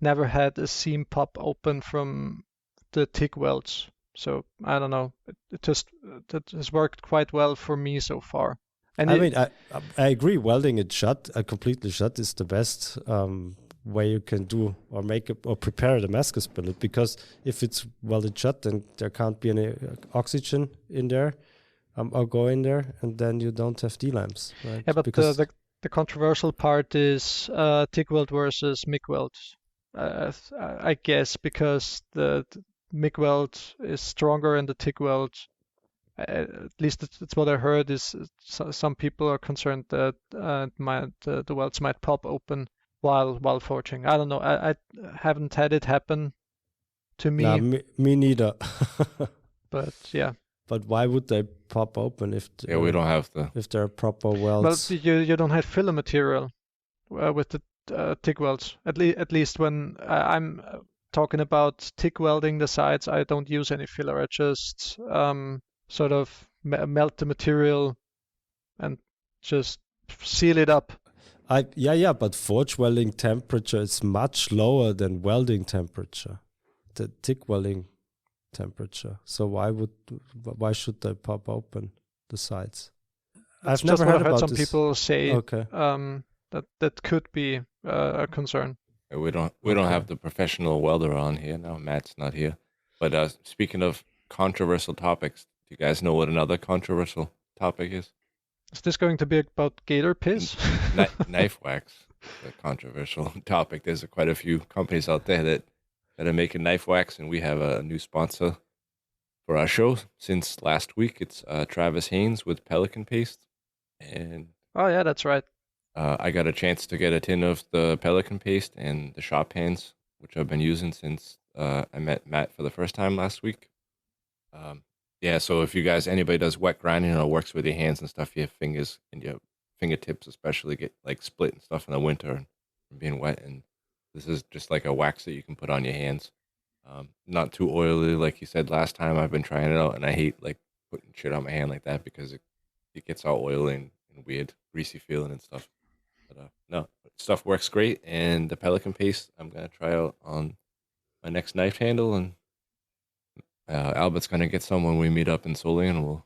never had a seam pop open from the TIG welds. So I don't know. It has worked quite well for me so far. And I agree. Welding it shut, completely shut, is the best way you can do or make or prepare a Damascus billet, because if it's welded shut, then there can't be any oxygen in there or go in there, and then you don't have D-lamps, right? Yeah, but because the controversial part is TIG weld versus MIG weld. I guess because the MIG weld is stronger and the TIG weld, at least it's what I heard, is some people are concerned that the welds might pop open while forging. I don't know. I haven't had it happen to me. Nah, me neither. But yeah. But why would they pop open if we don't have if they're proper welds? Well, you don't have filler material with the TIG welds. At least when I'm talking about TIG welding the sides, I don't use any filler. I just sort of melt the material and just seal it up. But forge welding temperature is much lower than welding temperature, the TIG welding temperature. So why should they pop open the sides? I've never heard about some this. people say. Okay. That could be a concern. We don't have the professional welder on here now. Matt's not here. But speaking of controversial topics, do you guys know what another controversial topic is? Is this going to be about gator piss? Knife wax. a controversial topic. There's quite a few companies out there that are making knife wax, and we have a new sponsor for our show since last week. It's Travis Haynes with Pelican Paste, and Oh yeah, that's right. I got a chance to get a tin of the Pelican Paste and the shop hands, which I've been using since I met Matt for the first time last week. Yeah, so if you guys, anybody does wet grinding or works with your hands and stuff, your fingers and your fingertips especially get like split and stuff in the winter and from being wet. And this is just like a wax that you can put on your hands. Not too oily, like you said last time. I've been trying it out, and I hate like putting shit on my hand like that because it gets all oily and weird, greasy feeling and stuff. But no, stuff works great. And the Pelican Paste, I'm gonna try out on my next knife handle, and Albert's gonna get some when we meet up in Solingen, and we'll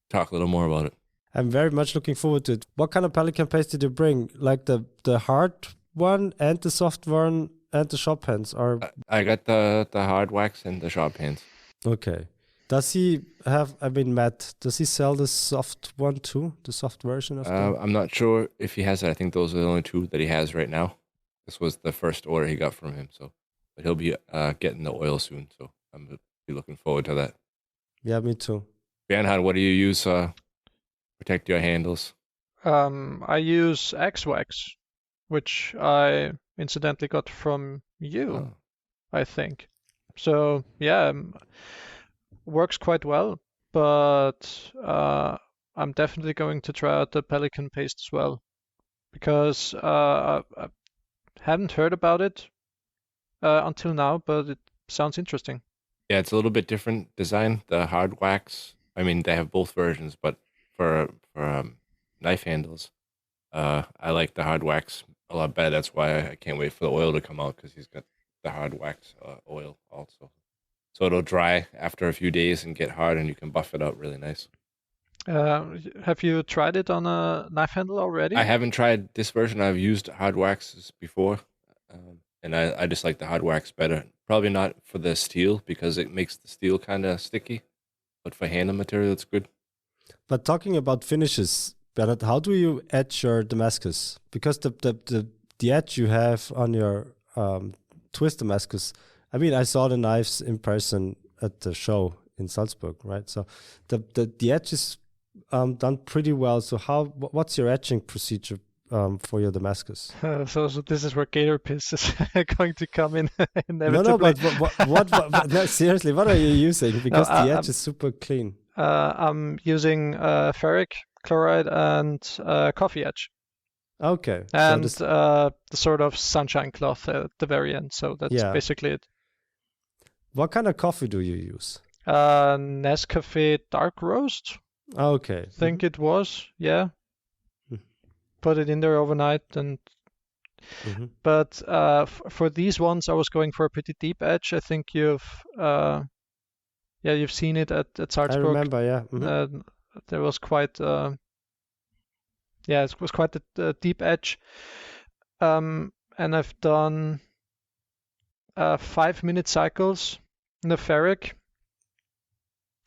talk a little more about it. I'm very much looking forward to it. What kind of Pelican Paste did you bring? Like the hard one and the soft one and the shop hands? Or I got the hard wax and the shop hands. okay. Does he have? I mean, Matt, does he sell the soft one too? The soft version of the? I'm not sure if he has it. I think those are the only two that he has right now. This was the first order he got from him, so but he'll be getting the oil soon. So I'm be looking forward to that. Yeah, me too. Bernhard, what do you use protect your handles? I use X-Wax, which I incidentally got from you, Oh. I think. So yeah, works quite well, but I'm definitely going to try out the Pelican Paste as well, because I haven't heard about it until now, but it sounds interesting. Yeah, it's a little bit different design. The hard wax, I mean, they have both versions, but for knife handles, I like the hard wax a lot better. That's why I can't wait for the oil to come out, because he's got the hard wax oil also. So it'll dry after a few days and get hard, and you can buff it out really nice. Have you tried it on a knife handle already? I haven't tried this version. I've used hard waxes before, and I just like the hard wax better. Probably not for the steel, because it makes the steel kind of sticky, but for handle material, it's good. But talking about finishes, Bernard, how do you etch your Damascus? Because the edge you have on your twist Damascus, I mean, I saw the knives in person at the show in Salzburg, right? So the edge is done pretty well. So what's your etching procedure for your Damascus? So this is where Gator Piss is going to come in inevitably. No, but what no, seriously, what are you using? Because the edge is super clean. I'm using ferric chloride and coffee edge, Okay. and So the sort of sunshine cloth at the very end. So that's basically it. what kind of coffee do you use? Nescafe dark roast, Okay. I think it was. Yeah. Mhm. Put it in there overnight, and Mm-hmm. but for these ones, I was going for a pretty deep edge. I think you've seen it at I Salzburg. remember, yeah. Mhm. There was quite it was quite a deep edge, and I've done 5-minute cycles in the ferric,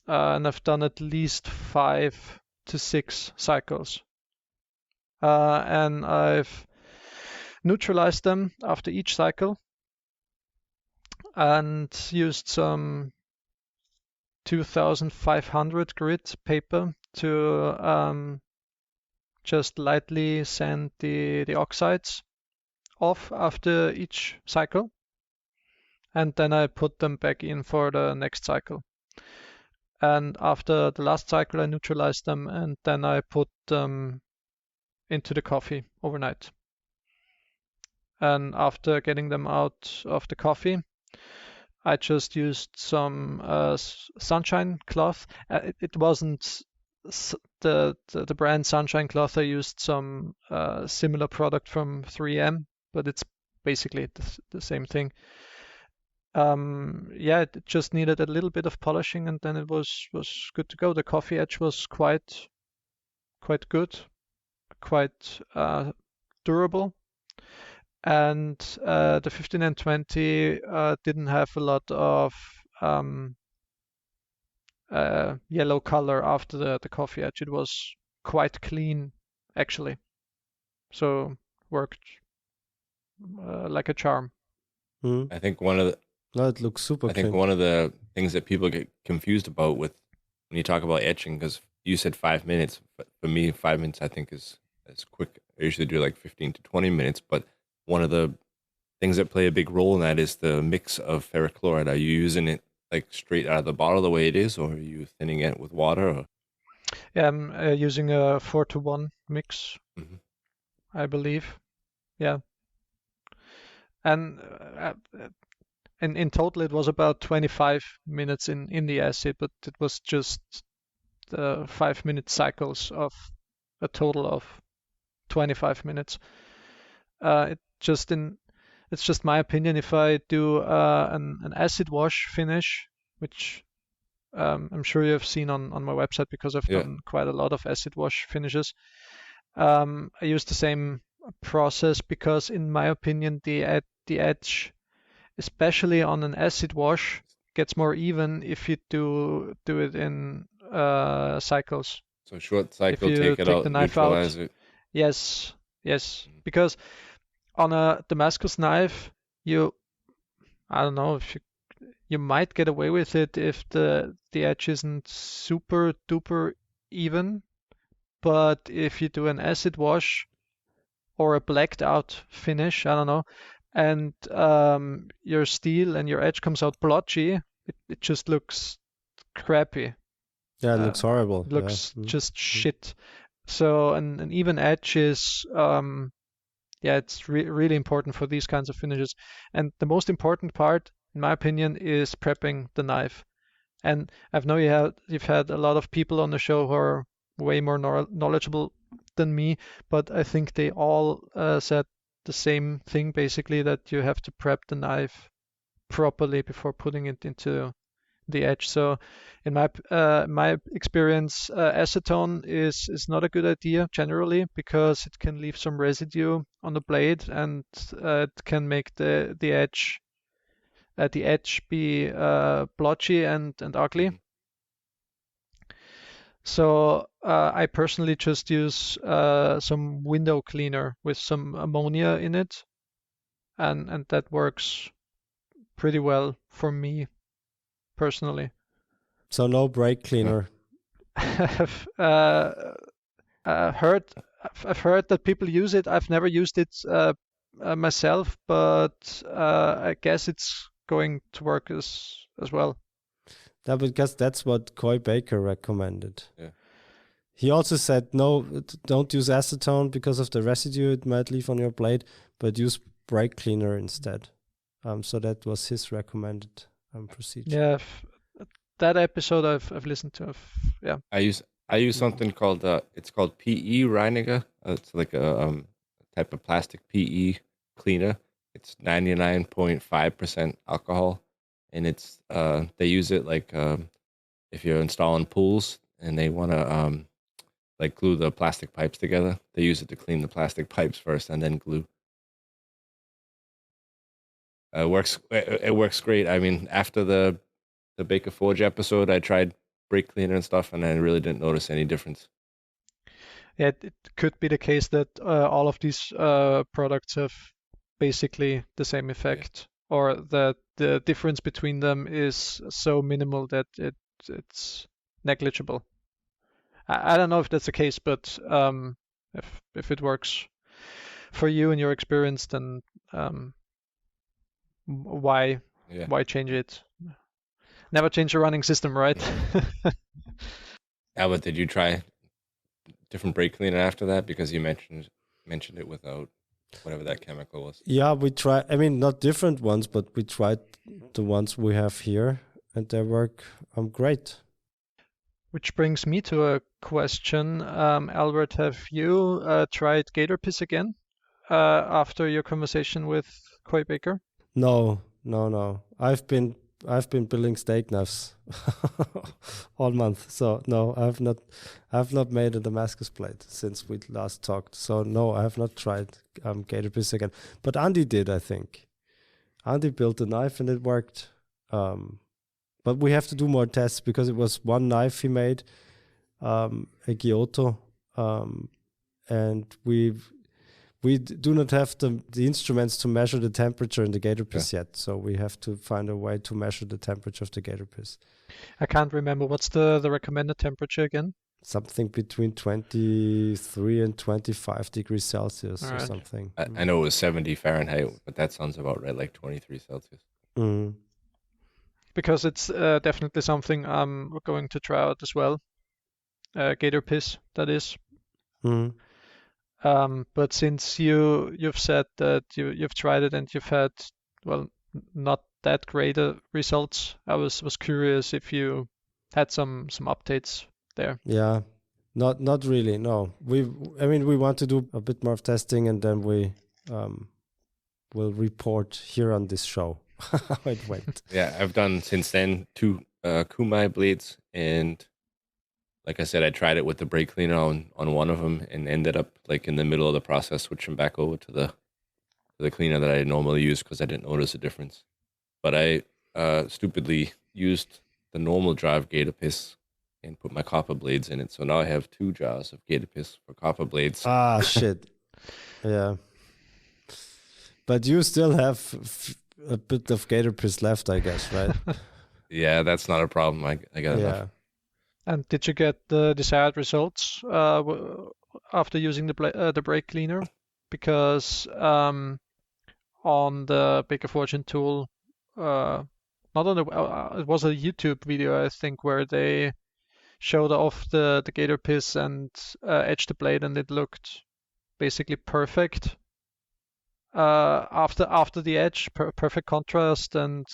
and I've done at least 5 to 6 cycles, and I've neutralized them after each cycle and used some 2500 grit paper to just lightly sand the oxides off after each cycle, and then I put them back in for the next cycle. And after the last cycle, I neutralized them, and then I put them into the coffee overnight. And after getting them out of the coffee, I just used some sunshine cloth. It wasn't the brand Sunshine Cloth. I used some similar product from 3M, but it's basically the same thing. It just needed a little bit of polishing, and then it was good to go. The coffee edge was quite good, quite durable. And the 15 and 20 didn't have a lot of yellow color after the coffee edge. It was quite clean, actually. So worked like a charm. Hmm. I think one of the No, it looks super I think clean. one of the things that people get confused about with when you talk about etching, because you said 5 minutes, but for me, 5 minutes I think is quick. I usually do like 15 to 20 minutes, but one of the things that play a big role in that is the mix of ferric chloride. Are you using it like straight out of the bottle the way it is, or are you thinning it with water? Or? Yeah, I'm using a 4-to-1 mix, Mhm. I believe. Yeah. And in total, it was about 25 minutes in the acid, but it was just 5-minute cycles of a total of 25 minutes. It's just my opinion. If I do an acid wash finish, which I'm sure you have seen on my website because I've Yeah. done quite a lot of acid wash finishes. I use the same process because, in my opinion, the edge, especially on an acid wash, gets more even if you do it in cycles. So short If cycle, you take it take out, the knife out, neutralize it. yes, because on a Damascus knife, I don't know if you might get away with it if the edge isn't super duper even, but if you do an acid wash or a blacked out finish, I don't know, and your steel and your edge comes out blotchy, it just looks crappy. Yeah, it looks horrible. It Yeah. looks Mm. just shit. So an even edge is yeah, it's really important for these kinds of finishes. And the most important part, in my opinion, is prepping the knife. And I know you've had a lot of people on the show who are way more knowledgeable than me, but I think they all said the same thing, basically, that you have to prep the knife properly before putting it into the edge. So in my experience, acetone is not a good idea generally because it can leave some residue on the blade and it can make the edge be blotchy and ugly. Mhm. So I personally just use some window cleaner with some ammonia in it, and that works pretty well for me personally. So no brake cleaner. I've heard I've heard that people use it. I've never used it myself, but I guess it's going to work as well. Yeah, because that's what Coy Baker recommended. Yeah. He also said, no, don't use acetone because of the residue it might leave on your blade, but use brake cleaner instead. So that was his recommended procedure. Yeah, that episode I've listened to. Yeah. I use something called it's called PE Reiniger. It's like a type of plastic PE cleaner. It's 99.5% alcohol, and it's they use it like if you're installing pools and they want to like glue the plastic pipes together. They use it to clean the plastic pipes first and then glue. It works great. I mean, after the Baker Forge episode, I tried brake cleaner and stuff, and I really didn't notice any difference. Yeah, it could be the case that all of these products have basically the same effect, or that the difference between them is so minimal that it's negligible. I don't know if that's the case, but if it works for you and your experience, then why change it? Never change a running system, right? Albert, did you try different brake cleaner after that? Because you mentioned it without whatever that chemical was. Yeah, we try. I mean, not different ones, but we tried the ones we have here, and they work great. Which brings me to a question, Albert. Have you tried Gator Piss again after your conversation with Coy Baker? No. I've been building steak knives all month, so no, I've not made a Damascus blade since we last talked. So no, I have not tried Gator Piss again. But Andy did, I think. Andy built a knife and it worked. But we have to do more tests because it was one knife he made, a Giotto, and we we do not have the instruments to measure the temperature in the gator piss yet, so we have to find a way to measure the temperature of the gator piss. I can't remember what's the recommended temperature again. Something between 23 and 25 degrees Celsius or Alright. something. I know it was 70 Fahrenheit, but that sounds about right, like 23 Celsius. Mm. Because it's definitely something I'm going to try out as well. Gator piss, that is. Mm. But since you've said that you've tried it and you've had, well, not that great results, I was curious if you had some updates there. Yeah, not really. No, we want to do a bit more of testing, and then we will report here on this show how it went. Yeah, I've done since then 2 Kumai blades, and like I said, I tried it with the brake cleaner on one of them, and ended up like in the middle of the process switching back over to the cleaner that I normally use because I didn't notice a difference. But I stupidly used the normal drive gator piss and put my copper blades in it. So now I have 2 jars of gator piss for copper blades. Ah, shit. Yeah. But you still have a bit of gator piss left, I guess, right? Yeah, that's not a problem. I got enough. And did you get the desired results after using the brake cleaner? Because on the Baker Fortune tool, not on the it was a YouTube video, I think, where they showed off the gator piss and edged the blade, and it looked basically perfect after the edge, perfect contrast, and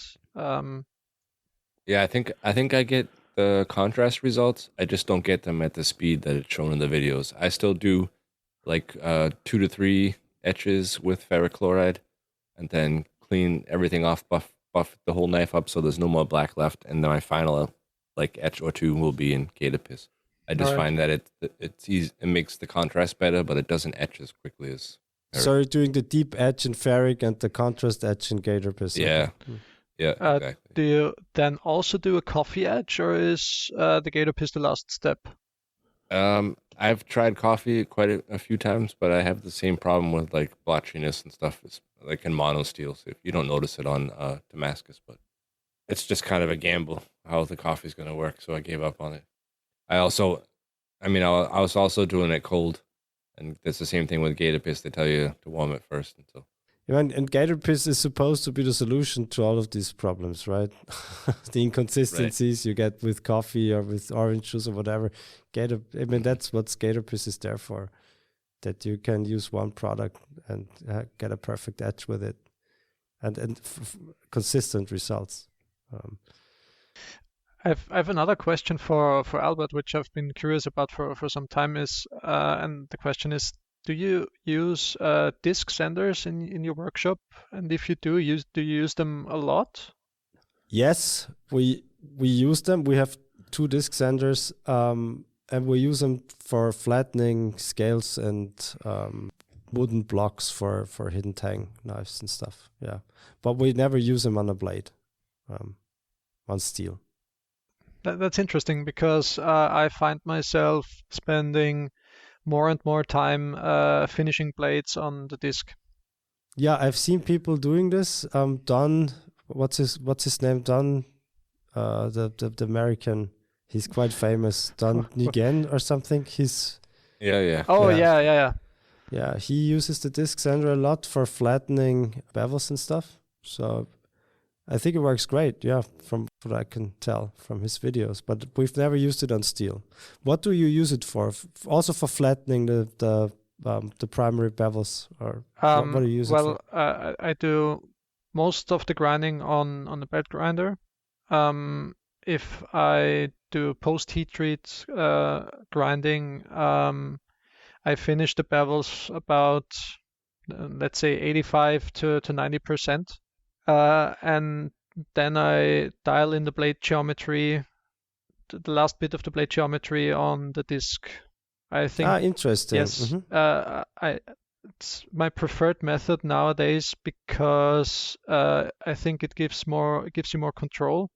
Yeah, I think I get the contrast results. I just don't get them at the speed that it's shown in the videos. I still do like 2 to 3 etches with ferric chloride, and then clean everything off, buff the whole knife up so there's no more black left, and then my final like etch or 2 will be in gator piss. I just Alright. find that it's easy, it makes the contrast better, but it doesn't etch as quickly as So you're doing the deep edge in ferric and the contrast edge in gator piss. yeah. Okay. Yeah, exactly. do you then also do a coffee edge, or is the gator piss the last step? I've tried coffee quite a few times, but I have the same problem with like blotchiness and stuff. It's like in mono steel, so if you don't notice it on Damascus, but it's just kind of a gamble how the coffee's going to work, so I gave up on it. I was also doing it cold, and it's the same thing with gator piss. They tell you to warm it first until. And gator piss is supposed to be the solution to all of these problems, right? The inconsistencies you get with coffee or with orange juice or whatever. That's what gator piss is there for. That you can use one product and get a perfect edge with it, and consistent results. I've another question for Albert, which I've been curious about for some time. And the question is, do you use disc senders in your workshop? And if you do you use them a lot? Yes, we use them. We have 2 disc senders, and we use them for flattening scales and wooden blocks for hidden tang knives and stuff. Yeah, but we never use them on a blade, on steel. That's interesting, because I find myself spending more and more time finishing blades on the disc. Yeah, I've seen people doing this. Don, what's his name? Don, the American. He's quite famous. Don Nguyen or something. Yeah. Oh Yeah. yeah. Yeah, he uses the disc sander a lot for flattening bevels and stuff. So I think it works great, yeah, from what I can tell from his videos. But we've never used it on steel. What do you use it for? Also for flattening the primary bevels, or what do you use it for? Well, I do most of the grinding on the bed grinder. If I do post heat treat grinding, I finish the bevels about let's say 85 to 90%. And then I dial in the blade geometry, the last bit of the blade geometry on the disc. I think. Interesting. Yes. Mhm. It's my preferred method nowadays, because I think it gives you more control.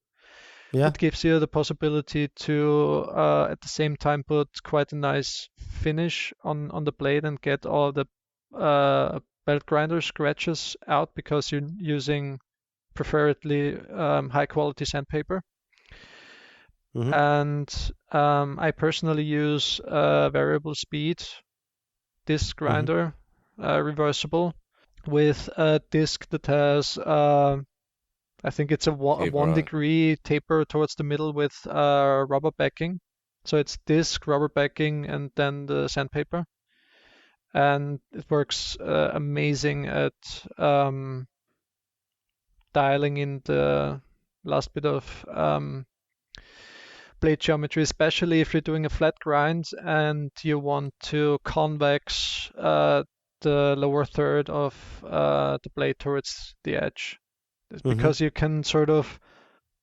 Yeah. It gives you the possibility to at the same time put quite a nice finish on the blade and get all the belt grinder scratches out because you're using preferably high quality sandpaper. Mhm. And I personally use a variable speed disc Mhm. grinder, reversible, with a disc that has I think it's a Taper 1 on. degree taper towards the middle with rubber backing. So it's disc, rubber backing, and then the sandpaper. And it works amazing at dialing in the last bit of blade geometry, especially if you're doing a flat grind and you want to convex the lower third of the blade towards the edge. It's Mhm. because you can sort of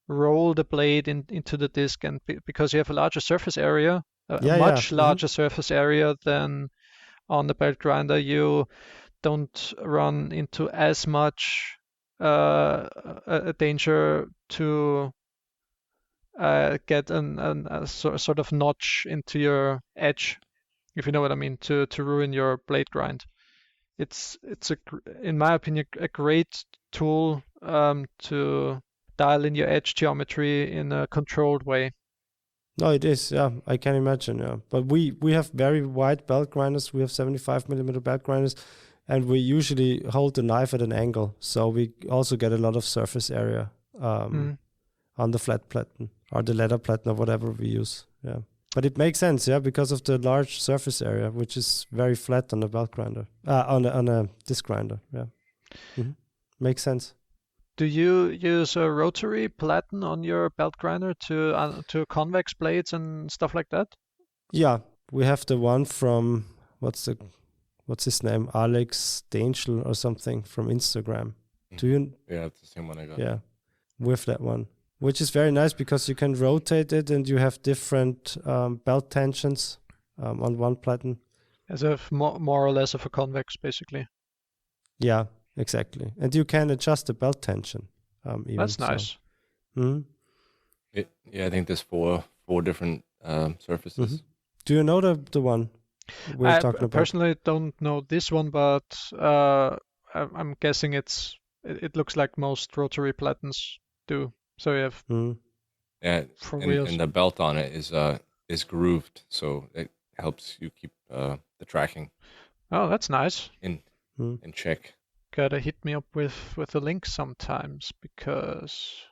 roll the blade into the disc, and because you have a larger surface area, a Yeah, yeah. much larger surface area than on the belt grinder, you don't run into as much a danger to get a sort of notch into your edge, if you know what I mean, to ruin your blade grind. It's in my opinion a great tool to dial in your edge geometry in a controlled way. No, it is. Yeah, I can imagine. Yeah, but we have very wide belt grinders. We have 75 mm belt grinders, and we usually hold the knife at an angle, so we also get a lot of surface area Mm. on the flat platen or the leather platen or whatever we use. Yeah, but it makes sense. Yeah, because of the large surface area, which is very flat on a belt grinder, on a disc grinder. Yeah, makes sense. Do you use a rotary platen on your belt grinder to convex blades and stuff like that? Yeah, we have the one from what's his name, Alex Danchel or something from Instagram. Do you? Yeah, it's the same one I got. Yeah, with that one, which is very nice because you can rotate it and you have different belt tensions on one platen. As a more or less of a convex, basically. Yeah, exactly, and you can adjust the belt tension. Even That's so. nice. Mhm. Yeah, I think there's four different surfaces. Mhm. Do you know the one we're I talking about? personally don't know this one, but I'm guessing it looks like most rotary platens do. So you have Mhm. Yeah, four and, wheels. and the belt on it is grooved, so it helps you keep the tracking Oh, that's nice. in Mhm. in check. Gotta hit me up with a link sometimes because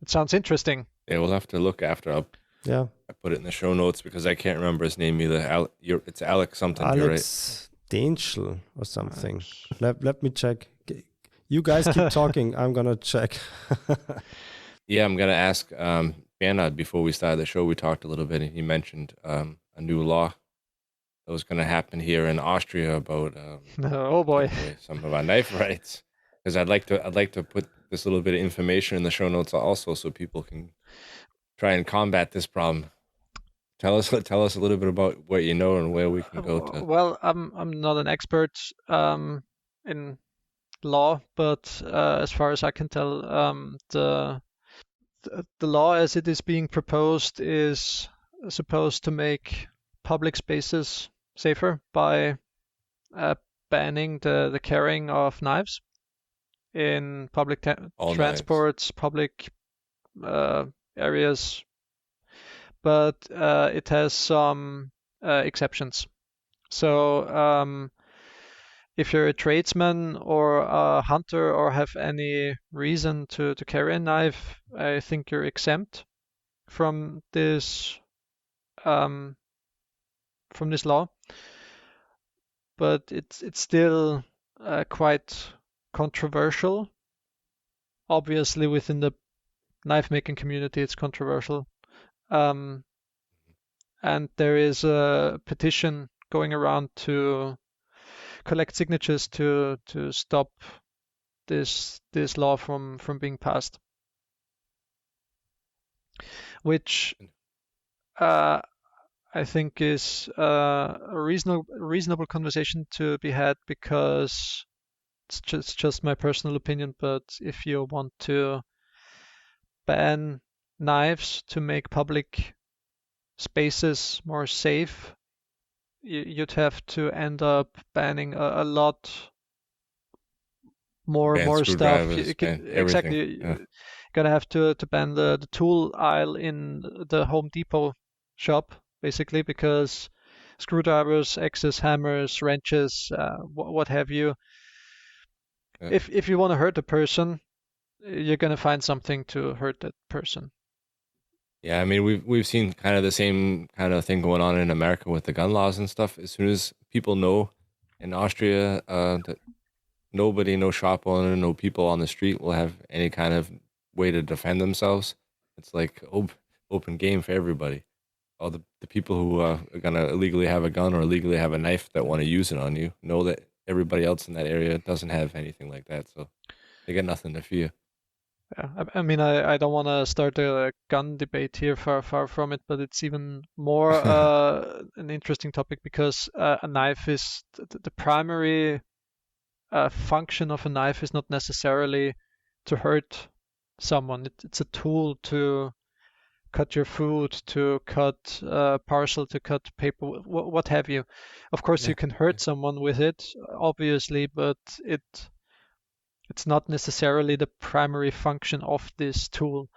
it sounds interesting. Yeah, we'll have to look after. Yeah, I put it in the show notes because I can't remember his name either. It's Alex something. You're right. Alex Danchel or something. Let me check. You guys keep talking. I'm gonna check. Yeah, I'm gonna ask Bernhard before we started the show. We talked a little bit, and he mentioned a new law that was going to happen here in Austria about Oh boy. taking away some of our knife rights. Because I'd like to put this little bit of information in the show notes also, so people can try and combat this problem. Tell us a little bit about what you know and where we can go to. Well, I'm not an expert in law, but as far as I can tell, the law as it is being proposed is supposed to make public spaces safer by banning the carrying of knives in public All knives. transports, public areas, but it has some exceptions. So if you're a tradesman or a hunter or have any reason to carry a knife, I think you're exempt from this law. But it's still quite controversial. Obviously, within the knife making community, it's controversial. And there is a petition going around to collect signatures to stop this law from being passed, which I think is a reasonable conversation to be had, because it's just my personal opinion, but if you want to ban knives to make public spaces more safe, you'd have to end up banning a lot more Ban stuff. screwdrivers, ban Exactly. everything. Yeah. You're gonna have to ban the tool aisle in the Home Depot shop, basically, because screwdrivers, axes, hammers, wrenches, what have you. Yeah. If you want to hurt a person, you're gonna find something to hurt that person. Yeah, I mean we've seen kind of the same kind of thing going on in America with the gun laws and stuff. As soon as people know in Austria that nobody, no shop owner, no people on the street will have any kind of way to defend themselves, it's like open game for everybody. All the people who are gonna illegally have a gun or illegally have a knife that want to use it on you know that everybody else in that area doesn't have anything like that, so they got nothing to fear. Yeah, I mean, I don't want to start a gun debate here, far from it, but it's even more an interesting topic because a knife is the primary function of a knife is not necessarily to hurt someone. It's a tool to cut your food, to cut parcel, to cut paper, what have you. Of course, you can hurt someone with it, obviously, but it's not necessarily the primary function of this tool.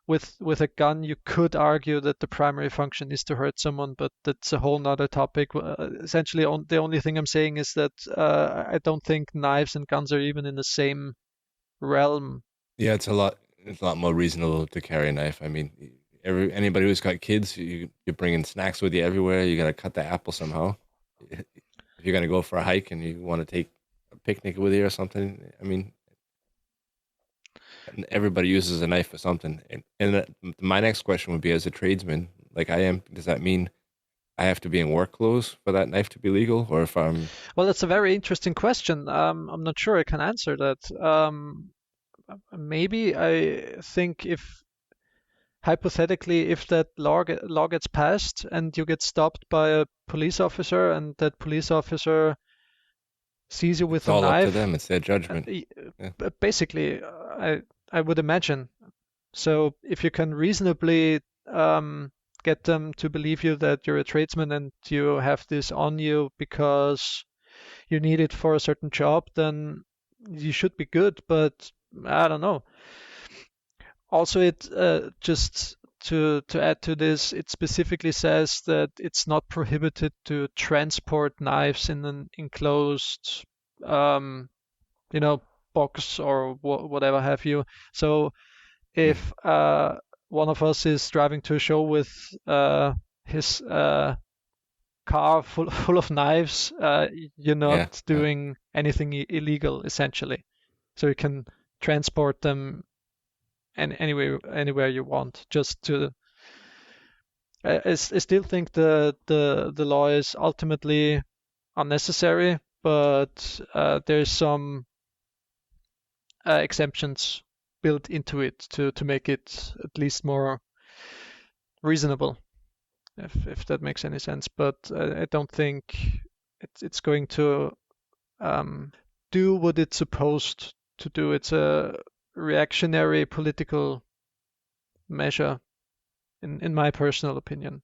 With a gun, you could argue that the primary function is to hurt someone, but that's a whole nother topic. Essentially, the only thing I'm saying is that I don't think knives and guns are even in the same realm. Yeah, it's a lot more reasonable to carry a knife. I mean, anybody who's got kids, you're bringing snacks with you everywhere. You got to cut the apple somehow. If you're gonna go for a hike and you want to take a picnic with you or something, I mean, everybody uses a knife for something. And my next question would be, as a tradesman, like I am, does that mean I have to be in work clothes for that knife to be legal, or if I'm? Well, that's a very interesting question. I'm not sure I can answer that. Maybe I think if hypothetically, if that law gets passed and you get stopped by a police officer and that police officer sees you with It's a all up knife, to them. It's their judgment. Basically, I would imagine. So if you can reasonably get them to believe you that you're a tradesman and you have this on you because you need it for a certain job, then you should be good. But I don't know. Also, it just to add to this, it specifically says that it's not prohibited to transport knives in an enclosed, box or whatever have you. So if one of us is driving to a show with his car full of knives, you're not doing anything illegal, essentially. So you can transport them anywhere you want. Just to, I still think the law is ultimately unnecessary, but there's some exemptions built into it to make it at least more reasonable, if that makes any sense. But I don't think it's going to do what it's supposed to do. It's a reactionary political measure, in my personal opinion.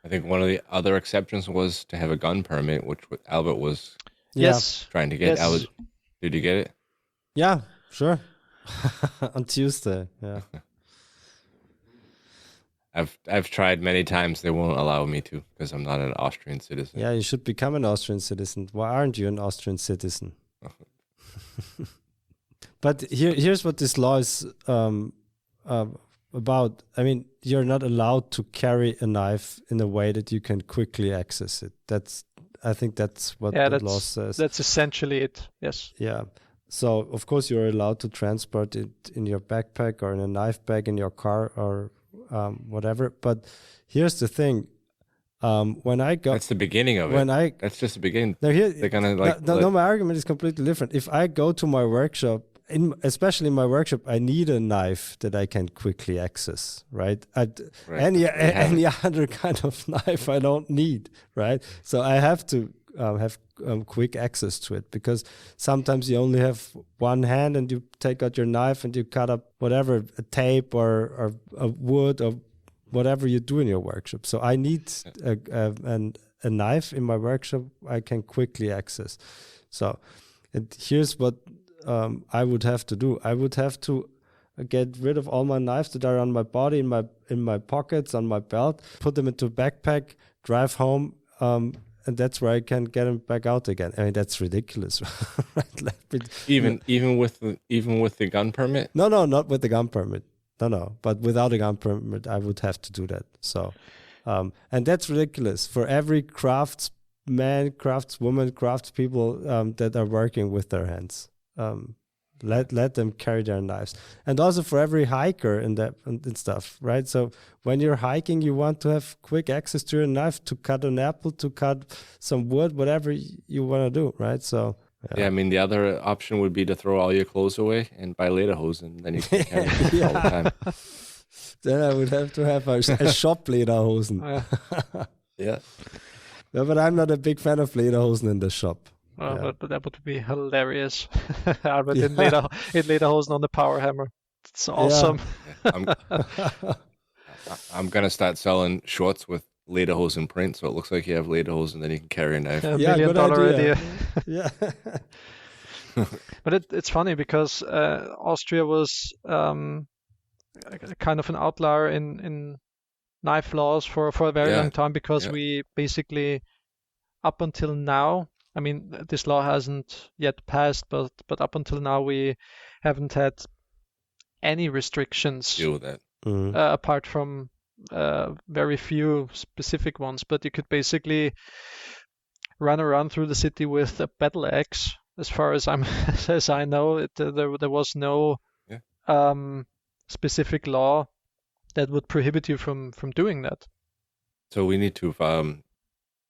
I think one of the other exceptions was to have a gun permit, which Albert was Yes. trying to get. Yes. Did you get it? Yeah, sure. On Tuesday. Yeah. I've tried many times. They won't allow me to because I'm not an Austrian citizen. Yeah, you should become an Austrian citizen. Why aren't you an Austrian citizen? But here's what this law is about. I mean, you're not allowed to carry a knife in a way that you can quickly access it. I think that's what the law says. That's essentially it. Yes. Yeah. So of course you're allowed to transport it in your backpack or in a knife bag in your car or whatever. But here's the thing: when I go, that's the beginning of it. That's just the beginning. They're gonna no, my argument is completely different. If I go to my workshop, especially in my workshop, I need a knife that I can quickly access, right? Any other kind of knife I don't need, right? So I have to have quick access to it, because sometimes you only have one hand and you take out your knife and you cut up whatever, a tape or a wood or whatever you do in your workshop. So I need a a knife in my workshop I can quickly access. So, and here's what I would have to do. I would have to get rid of all my knives that are on my body, in my pockets, on my belt, put them into a backpack, drive home, and that's where I can get them back out again. I mean, that's ridiculous, right? Even with the gun permit? No, not with the gun permit. No. But without a gun permit, I would have to do that. So, and that's ridiculous for every craftsman, craftswoman, craftspeople that are working with their hands. Let them carry their knives, and also for every hiker and stuff, right? So when you're hiking, you want to have quick access to your knife to cut an apple, to cut some wood, whatever you want to do, right? So yeah, I mean, the other option would be to throw all your clothes away and buy lederhosen, then you can carry them all the time. Then I would have to have a shop lederhosen. Yeah. No, but I'm not a big fan of lederhosen in the shop. But that would be hilarious. Albert in lederhosen on the power hammer. It's awesome. Yeah. I'm gonna start selling shorts with lederhosen print, so it looks like you have lederhosen, then you can carry a knife. $1 Yeah, million good idea. Yeah. But it's funny because Austria was kind of an outlier in knife laws for a very long time, because we basically, up until now, I mean, this law hasn't yet passed, but up until now we haven't had any restrictions Deal with that. apart from very few specific ones. But you could basically run around through the city with a battle axe. As far as as I know, there was no specific law that would prohibit you from doing that. So we need to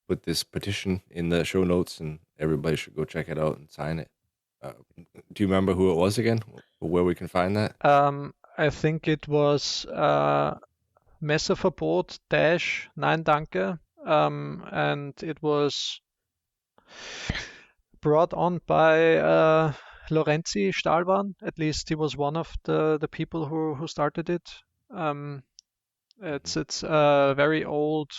put this petition in the show notes, and everybody should go check it out and sign it. Do you remember who it was again? Where we can find that? I think it was Messerverbot - Nein Danke, and it was brought on by Lorenzi Stahlbahn. At least he was one of the people who started it. It's a very old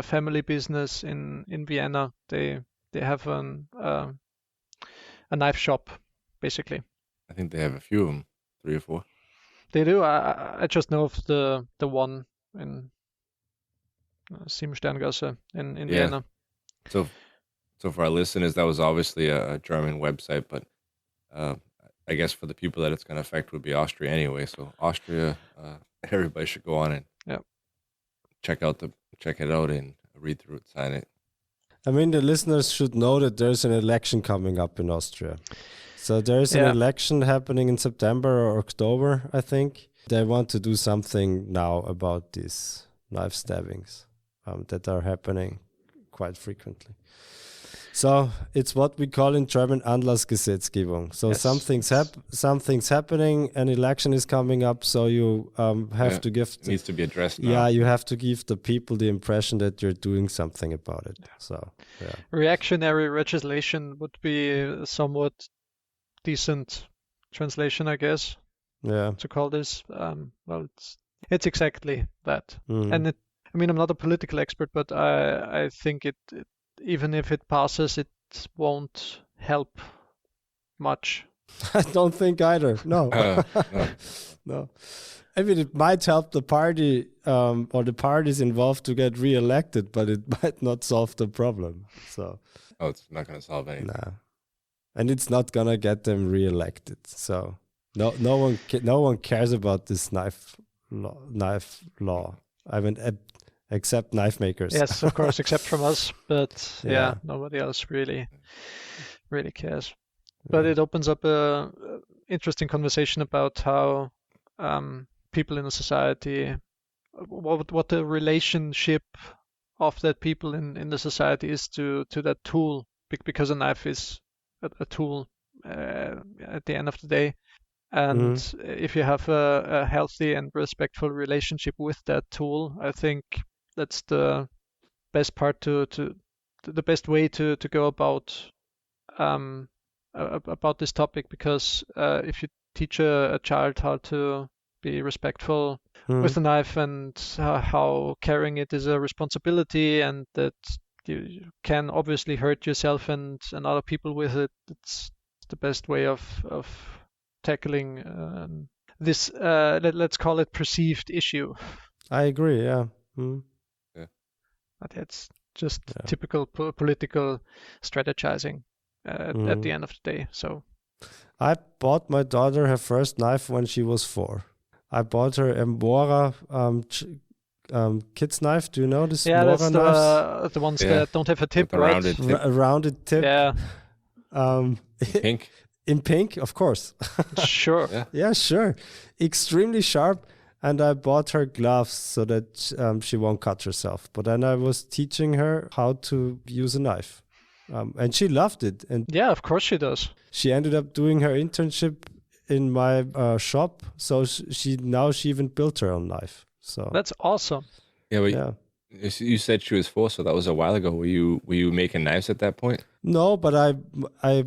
family business in Vienna. They have a knife shop, basically. I think they have a few of them, 3 or 4. They do. I just know of the one in Siebensterngasse in Vienna. So for our listeners, that was obviously a German website, but I guess for the people that it's going to affect would be Austria anyway. So Austria, everybody should go on and check it out and read through it, sign it. I mean, the listeners should know that there's an election coming up in Austria. So there's an election happening in September or October, I think. They want to do something now about these knife stabbings that are happening quite frequently. So it's what we call in German Anlassgesetzgebung. So something's happening, an election is coming up, so you have to give... It needs to be addressed now. Yeah, you have to give the people the impression that you're doing something about it. So, reactionary legislation would be a somewhat decent translation, I guess. Yeah. To call this. Well, it's exactly that. And I'm not a political expert, but I think it even if it passes, it won't help much. I don't think either. No. No. I mean, it might help the party or the parties involved to get re-elected, but it might not solve the problem. So. Oh, it's not going to solve anything. Nah. And it's not going to get them re-elected. So no one cares about this knife law. I mean, except knife makers. Yes, of course, except from us. But nobody else really cares. But it opens up a interesting conversation about how people in a society, what the relationship of that people in the society is to that tool, because a knife is a tool at the end of the day. And if you have a healthy and respectful relationship with that tool, I think that's the best part the best way to go about this topic, because if you teach a child how to be respectful with a knife and how carrying it is a responsibility, and that you can obviously hurt yourself and other people with it. It's the best way of tackling this, let's call it perceived issue. I agree. Yeah. Mm. But it's just Yeah. typical political strategizing at the end of the day. So I bought my daughter her first knife when she was 4. I bought her a Mora kid's knife. Do you know this yeah, Mora that's knives? the ones Yeah. that don't have a tip, the right? rounded tip. A rounded tip. Yeah, Pink. In pink, of course. sure. Yeah. Yeah, sure. Extremely sharp. And I bought her gloves so that she won't cut herself. But then I was teaching her how to use a knife. And she loved it. And Yeah, of course she does. she ended up doing her internship in my shop. So she even built her own knife. So That's awesome. Yeah, but yeah. you said she was 4, so that was a while ago. Were you making knives at that point? No, but I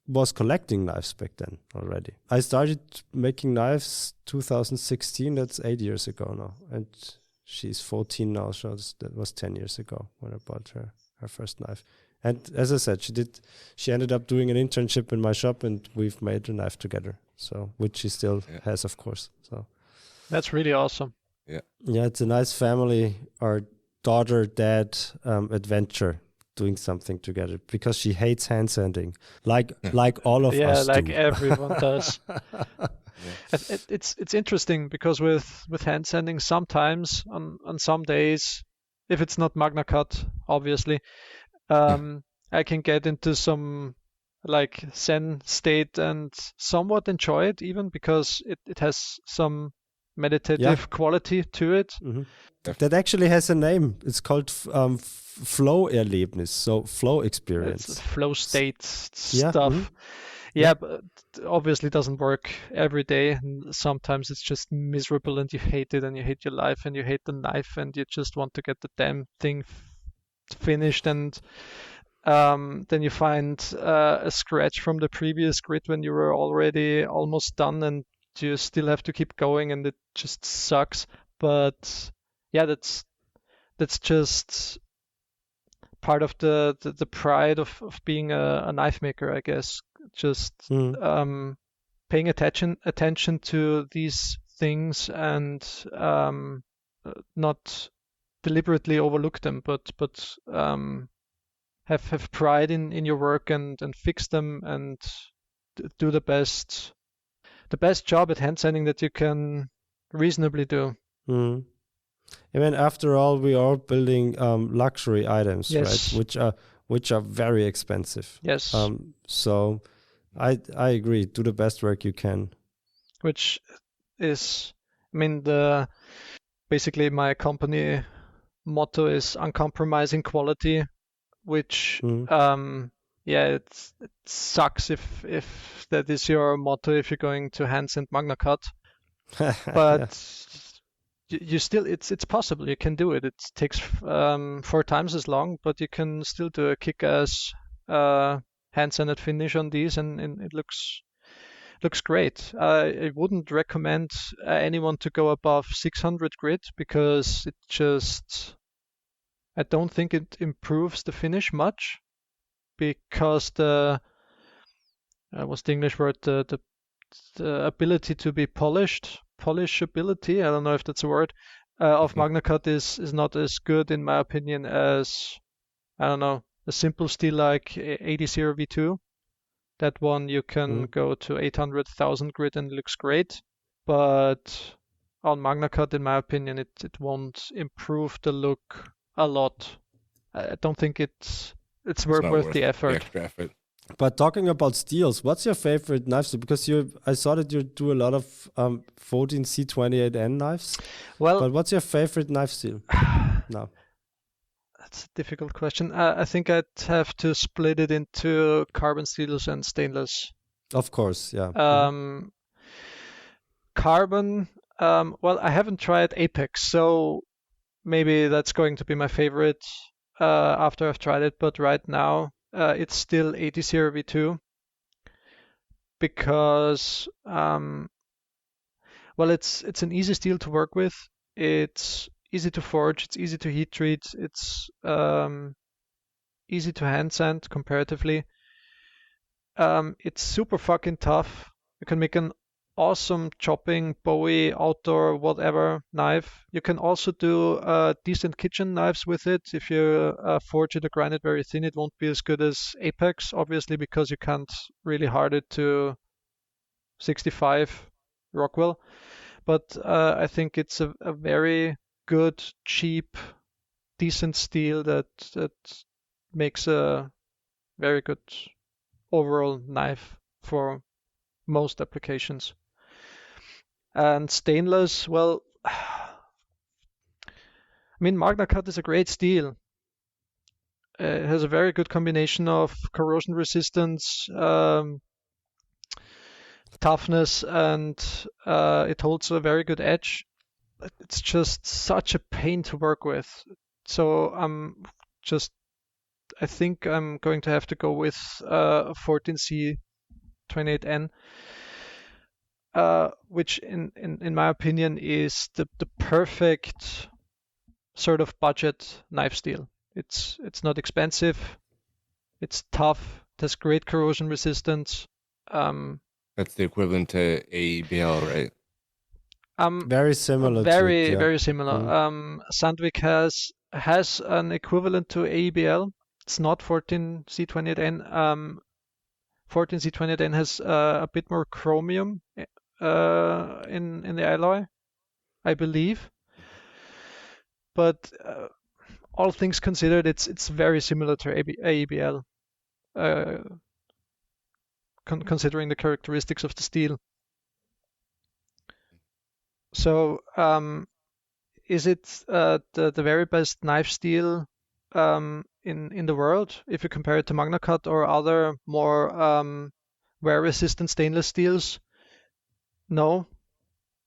was collecting knives back then already. I started making knives 2016. That's 8 years ago now, and she's 14 now. So that was 10 years ago when I bought her first knife. And as I said, she ended up doing an internship in my shop, and we've made a knife together. So which she still has, of course. So That's really awesome. yeah, it's a nice family or daughter-dad adventure. Doing something together because she hates hand sanding, like all of Yeah, us like do. everyone does. It's interesting because with hand sanding, sometimes on some days, if it's not Magna Cut, obviously, I can get into some like Zen state and somewhat enjoy it even because it has some meditative quality to it. Mhm. That actually has a name. It's called Flow-Erlebnis, so flow experience. It's flow state Yeah, stuff. mhm. Yeah, but obviously it doesn't work every day. And sometimes it's just miserable and you hate it and you hate your life and you hate the knife and you just want to get the damn thing finished. And then you find a scratch from the previous grid when you were already almost done and you still have to keep going and it just sucks. But yeah, that's just part of the pride of being a knife maker, I guess. Just paying attention to these things and not deliberately overlook them, but have pride in your work and fix them and do the best job at hand sanding that you can reasonably do. Mm. I mean, after all, we are building luxury items, Yes. right? Which are very expensive. Yes. So I agree. Do the best work you can. Which is, I mean, basically my company motto is uncompromising quality, which yeah, it sucks if that is your motto if you're going to hand sand Magna Cut, but you still it's possible. You can do it. It takes 4 times as long, but you can still do a kick-ass hand sanded finish on these, and it looks great. I wouldn't recommend anyone to go above 600 grit because I don't think it improves the finish much because what's the English word? The ability to be polishability, I don't know if that's a word, of Magna Cut is not as good in my opinion as, I don't know, a simple steel like 80V2. That one you can go to 800,000 grit and it looks great, but on Magna Cut, in my opinion, it won't improve the look a lot. I don't think it's It's worth not the effort. extra effort. But talking about steels, what's your favorite knife steel? Because I saw that you do a lot of 14 C28N knives. Well, But what's your favorite knife steel? No. that's a difficult question. I think I'd have to split it into carbon steels and stainless. Of course, yeah. Carbon, well, I haven't tried Apex, so maybe that's going to be my favorite after I've tried it. But right now, it's still 80V2 because, well, it's an easy steel to work with. It's easy to forge. It's easy to heat treat. It's easy to hand sand comparatively. It's super fucking tough. You can make an awesome chopping, Bowie, outdoor, whatever knife. You can also do decent kitchen knives with it. If you forge it or grind it very thin, it won't be as good as Apex, obviously, because you can't really hard it to 65 Rockwell. But I think it's a very good, cheap, decent steel that makes a very good overall knife for most applications. And stainless, well, I mean, Magna Cut is a great steel. It has a very good combination of corrosion resistance, toughness, and it holds a very good edge. It's just such a pain to work with. So I think I'm going to have to go with 14C28N, which in my opinion is the perfect sort of budget knife steel. It's not expensive, it's tough, it has great corrosion resistance. That's the equivalent to AEBL, right? Very similar. Very similar. Sandvik has an equivalent to AEBL. It's not 14C28N. 14C28N has a bit more chromium in the alloy, I believe. But all things considered, it's very similar to AEBL, considering the characteristics of the steel. So, is it the very best knife steel in the world if you compare it to Magna Cut or other more wear-resistant stainless steels? No,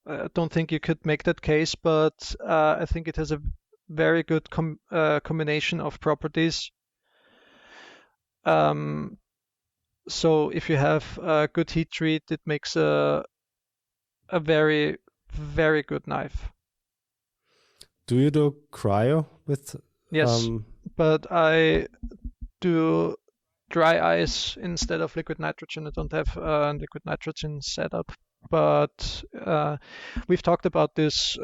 I don't think you could make that case, but I think it has a very good combination of properties. So if you have a good heat treat, it makes a very, very good knife. Do you do cryo with? Yes, but I do dry ice instead of liquid nitrogen. I don't have liquid nitrogen setup, but we've talked about this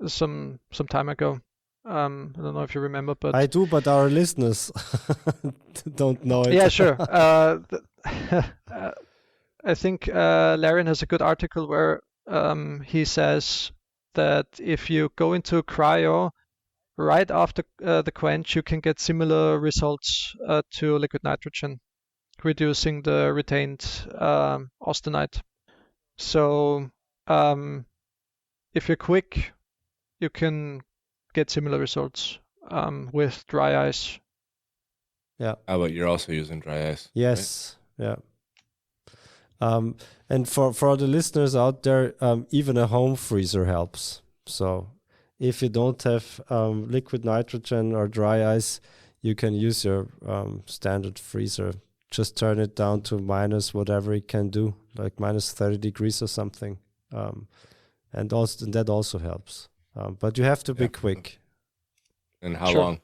some time ago. I don't know if you remember, but I do, but our listeners don't know it. yeah, sure. I think Larian has a good article where he says that if you go into cryo right after the quench, you can get similar results to liquid nitrogen, reducing the retained austenite. So if you're quick, you can get similar results with dry ice. Yeah. How about you're also using dry ice? Yes. Right? Yeah. And for the listeners out there, even a home freezer helps. So if you don't have liquid nitrogen or dry ice, you can use your standard freezer. Just turn it down to minus whatever it can do, like minus 30 degrees or something. And that also helps. But you have to be quick. And how long?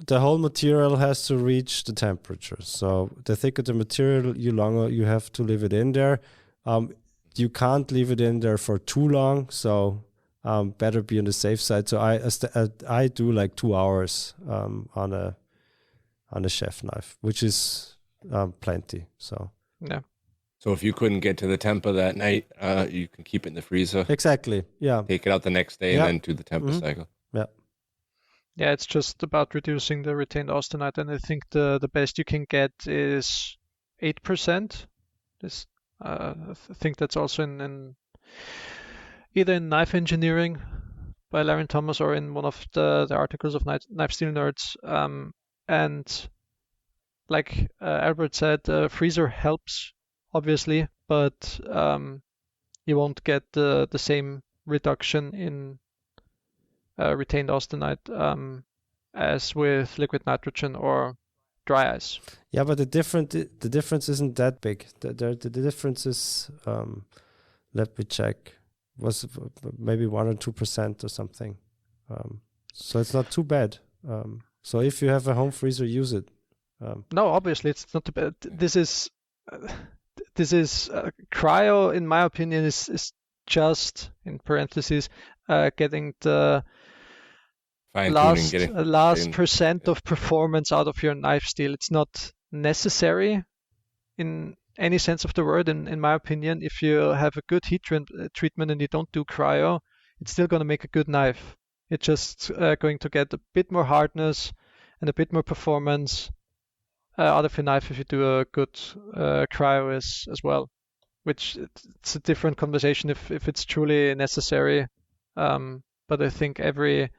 The whole material has to reach the temperature. So the thicker the material, the longer you have to leave it in there. You can't leave it in there for too long, so better be on the safe side. So I do like 2 hours on a chef knife, which is plenty. So yeah. So if you couldn't get to the temper that night, you can keep it in the freezer. Exactly. Yeah. Take it out the next day and then do the temper cycle. Yeah. Yeah, it's just about reducing the retained austenite, and I think the best you can get is 8%. I think that's also in either in Knife Engineering by Larian Thomas or in one of the articles of Knife Steel Nerds. And like Albert said, freezer helps, obviously, but you won't get the same reduction in retained austenite as with liquid nitrogen or dry ice. Yeah, but the difference isn't that big. The difference is, let me check, was maybe 1 or 2% or something. So it's not too bad. So if you have a home freezer, use it. No, obviously it's not the bad. This is cryo, in my opinion, is just in parentheses getting the Fine tuning, last getting last percent of performance out of your knife steel. It's not necessary in any sense of the word, in my opinion. If you have a good heat treatment and you don't do cryo, it's still going to make a good knife. It's just going to get a bit more hardness and a bit more performance out of your knife if you do a good cryo as well, which it's a different conversation if it's truly necessary. But I think every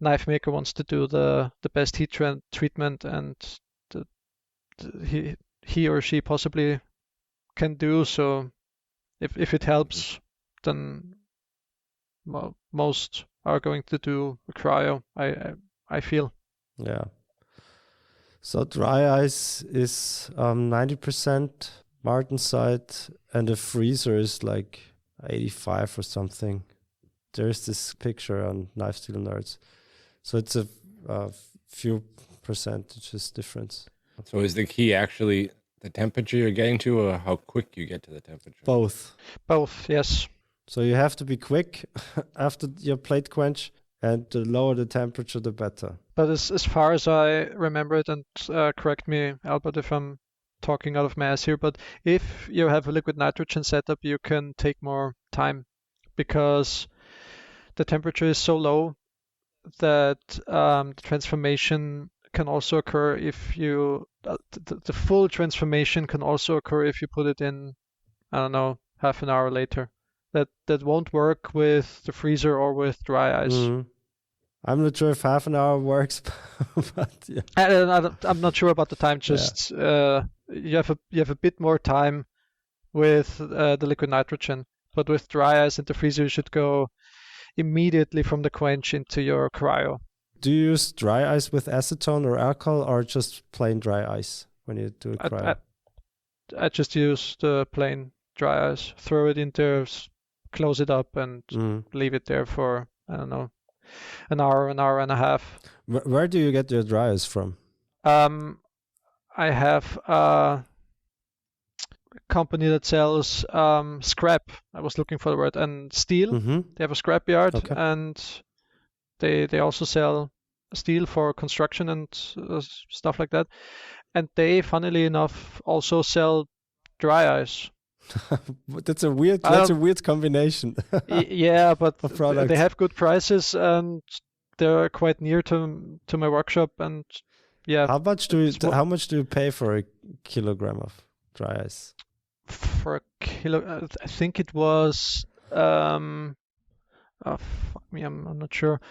knife maker wants to do the best heat treatment, and he or she possibly can do. So if it helps, then most are going to do a cryo, I feel. Yeah. So dry ice is 90% Martensite, and the freezer is like 85 or something. There's this picture on Knife Steel Nerds. So it's a few percentages difference. So is the key actually the temperature you're getting to, or how quick you get to the temperature? Both. Both, yes. So you have to be quick after your plate quench, and the lower the temperature, the better. But as far as I remember it, and correct me, Albert, if I'm talking out of my ass here, but if you have a liquid nitrogen setup, you can take more time because the temperature is so low that the transformation can also occur if you the full transformation can also occur if you put it in, I don't know, half an hour later. That won't work with the freezer or with dry ice. Mhm. I'm not sure if half an hour works, but yeah. I'm not sure about the time. Just you have a bit more time with the liquid nitrogen, but with dry ice and the freezer, you should go immediately from the quench into your cryo. Do you use dry ice with acetone or alcohol, or just plain dry ice when you do a cryo? I just use the plain dry ice, throw it in there, close it up, and leave it there for, I don't know, an hour and a half. Where do you get your dry ice from? I have a company that sells scrap. I was looking for the word, and steel. Mm-hmm. They have a scrap yard, Okay. and they also sell steel for construction and stuff like that. And they, funnily enough, also sell dry ice. That's a weird combination. Yeah, but Of products. they have good prices, and they're quite near to my workshop. And yeah, How much do you pay for a kilogram of dry ice? for a kilo, I think it was fuck me, I'm not sure.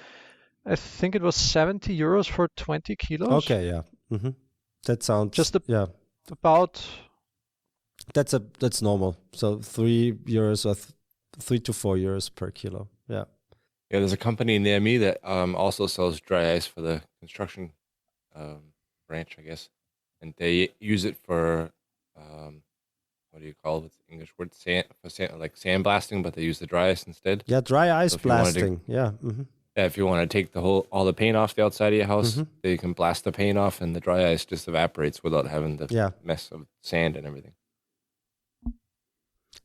I think it was 70 euros for 20 kilos. Okay, yeah. Mm-hmm. That sounds yeah. About That's normal. So €3 or 3 to 4 euros per kilo. Yeah. Yeah, there's a company near me that also sells dry ice for the construction branch, I guess, and they use it for what do you call it? What's the English word? Like sandblasting, but they use the dry ice instead. Yeah, dry ice So if you wanted to- blasting. Yeah. Mm-hmm. Yeah, if you want to take all the paint off the outside of your house, Mhm. they can blast the paint off, and the dry ice just evaporates without having the Yeah. mess of sand and everything.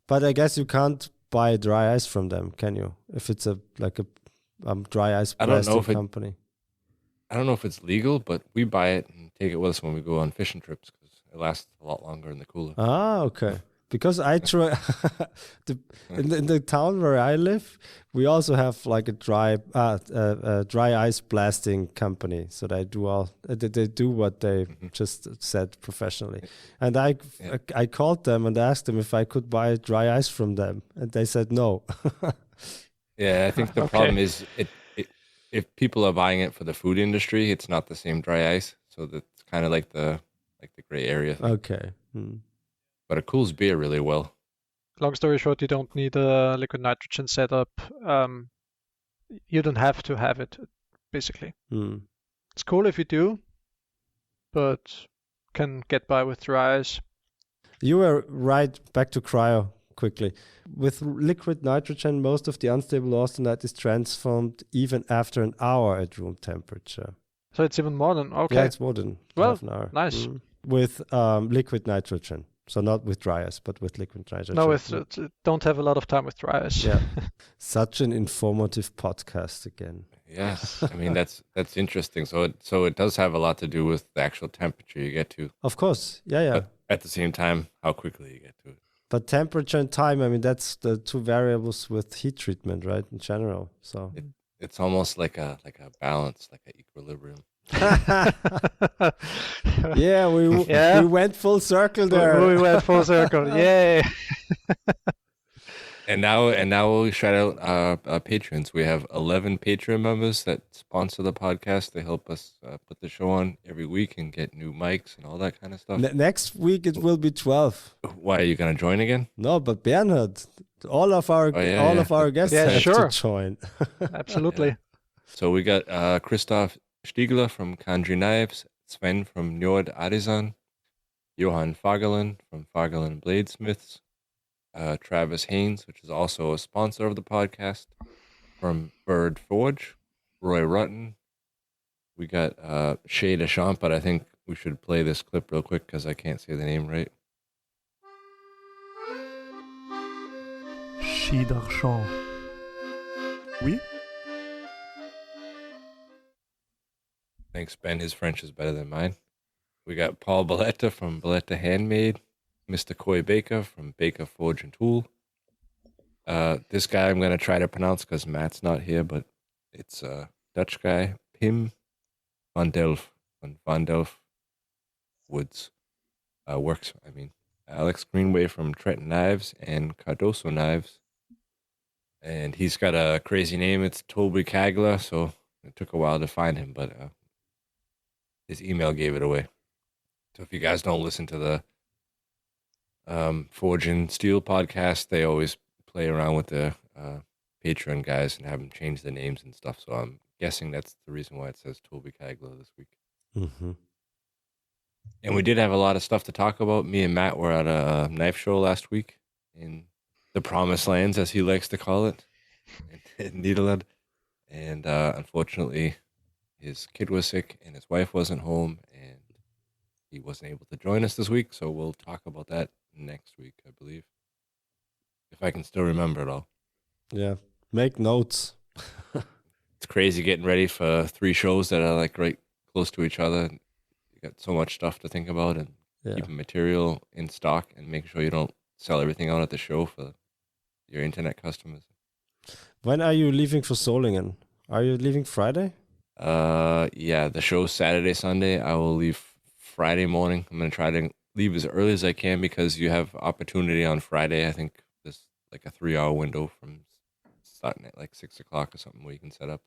But I guess you can't buy dry ice from them, can you? If it's a dry ice I don't know blasting if it- company. I don't know if it's legal, but we buy it and take it with us when we go on fishing trips because it lasts a lot longer in the cooler. Ah, okay. Because I try in the town where I live, we also have like a dry ice blasting company. So they do what they just said professionally. And I called them and asked them if I could buy dry ice from them, and they said no. Yeah, I think the Okay. problem is if people are buying it for the food industry, it's not the same dry ice, so that's kind of like the gray area thing. Okay. But it cools beer really well. long story short, you don't need a liquid nitrogen setup. You don't have to have it, basically. It's cool if you do, but can get by with dry ice. You were right. Back to cryo quickly. With liquid nitrogen, most of the unstable austenite is transformed even after an hour at room temperature. So it's even more than okay. Yeah, it's more than Well, half an hour. nice. With liquid nitrogen. So not with dry ice, but with liquid nitrogen. No, don't have a lot of time with dry ice. Yeah. Such an informative podcast again. Yes, I mean that's interesting. So it does have a lot to do with the actual temperature you get to. Of course. Yeah. But at the same time, how quickly you get to it. But temperature and time, I mean, that's the two variables with heat treatment, right? In general. So It's almost like a balance, like an equilibrium. yeah, we went full circle there. We went full circle. Yay. And now we shout out our patrons. We have 11 Patreon members that sponsor the podcast. They help us put the show on every week and get new mics and all that kind of stuff. Next week it will be 12. Why, are you going to join again? No, but Bernhard, all of our guests have to join. Absolutely. Yeah. So we got Christoph Stiegler from Kanji Knives, Sven from Njord Artisan, Johan Fagerlund from Fagerlund Bladesmiths, Travis Haynes, which is also a sponsor of the podcast, from Bird Forge, Roy Rutten. We got Shay Deschamps, but I think we should play this clip real quick because I can't say the name right. Shay Deschamps. Oui? Thanks, Ben. His French is better than mine. We got Paul Balletta from Balletta Handmade, Mr. Coy Baker from Baker Forge and Tool. This guy I'm going to try to pronounce because Matt's not here, but it's a Dutch guy, Pim van Delft, Van Delft Woods. Works, I mean. Alex Greenway from Trenton Knives and Cardoso Knives. And he's got a crazy name. It's Toby Kagler, so it took a while to find him, but his email gave it away. So if you guys don't listen to the Forge and Steel podcast, they always play around with the Patreon guys and have them change the names and stuff. So I'm guessing that's the reason why it says Toby Kagler this week. Mm-hmm. And we did have a lot of stuff to talk about. Me and Matt were at a knife show last week in the Promised Lands, as he likes to call it, in Nederland. And unfortunately, his kid was sick and his wife wasn't home, and he wasn't able to join us this week. So we'll talk about that next week, I believe, if I can still remember it all. Yeah, make notes. It's crazy getting ready for 3 shows that are like right close to each other. You got so much stuff to think about and keeping material in stock and making sure you don't sell everything out at the show for your internet customers. When are you leaving for Solingen? Are you leaving Friday? Yeah, the show's Saturday, Sunday. I will leave Friday morning. I'm going to try to leave as early as I can because you have opportunity on Friday. I think there's like a 3-hour window from starting at like 6 o'clock or something where you can set up.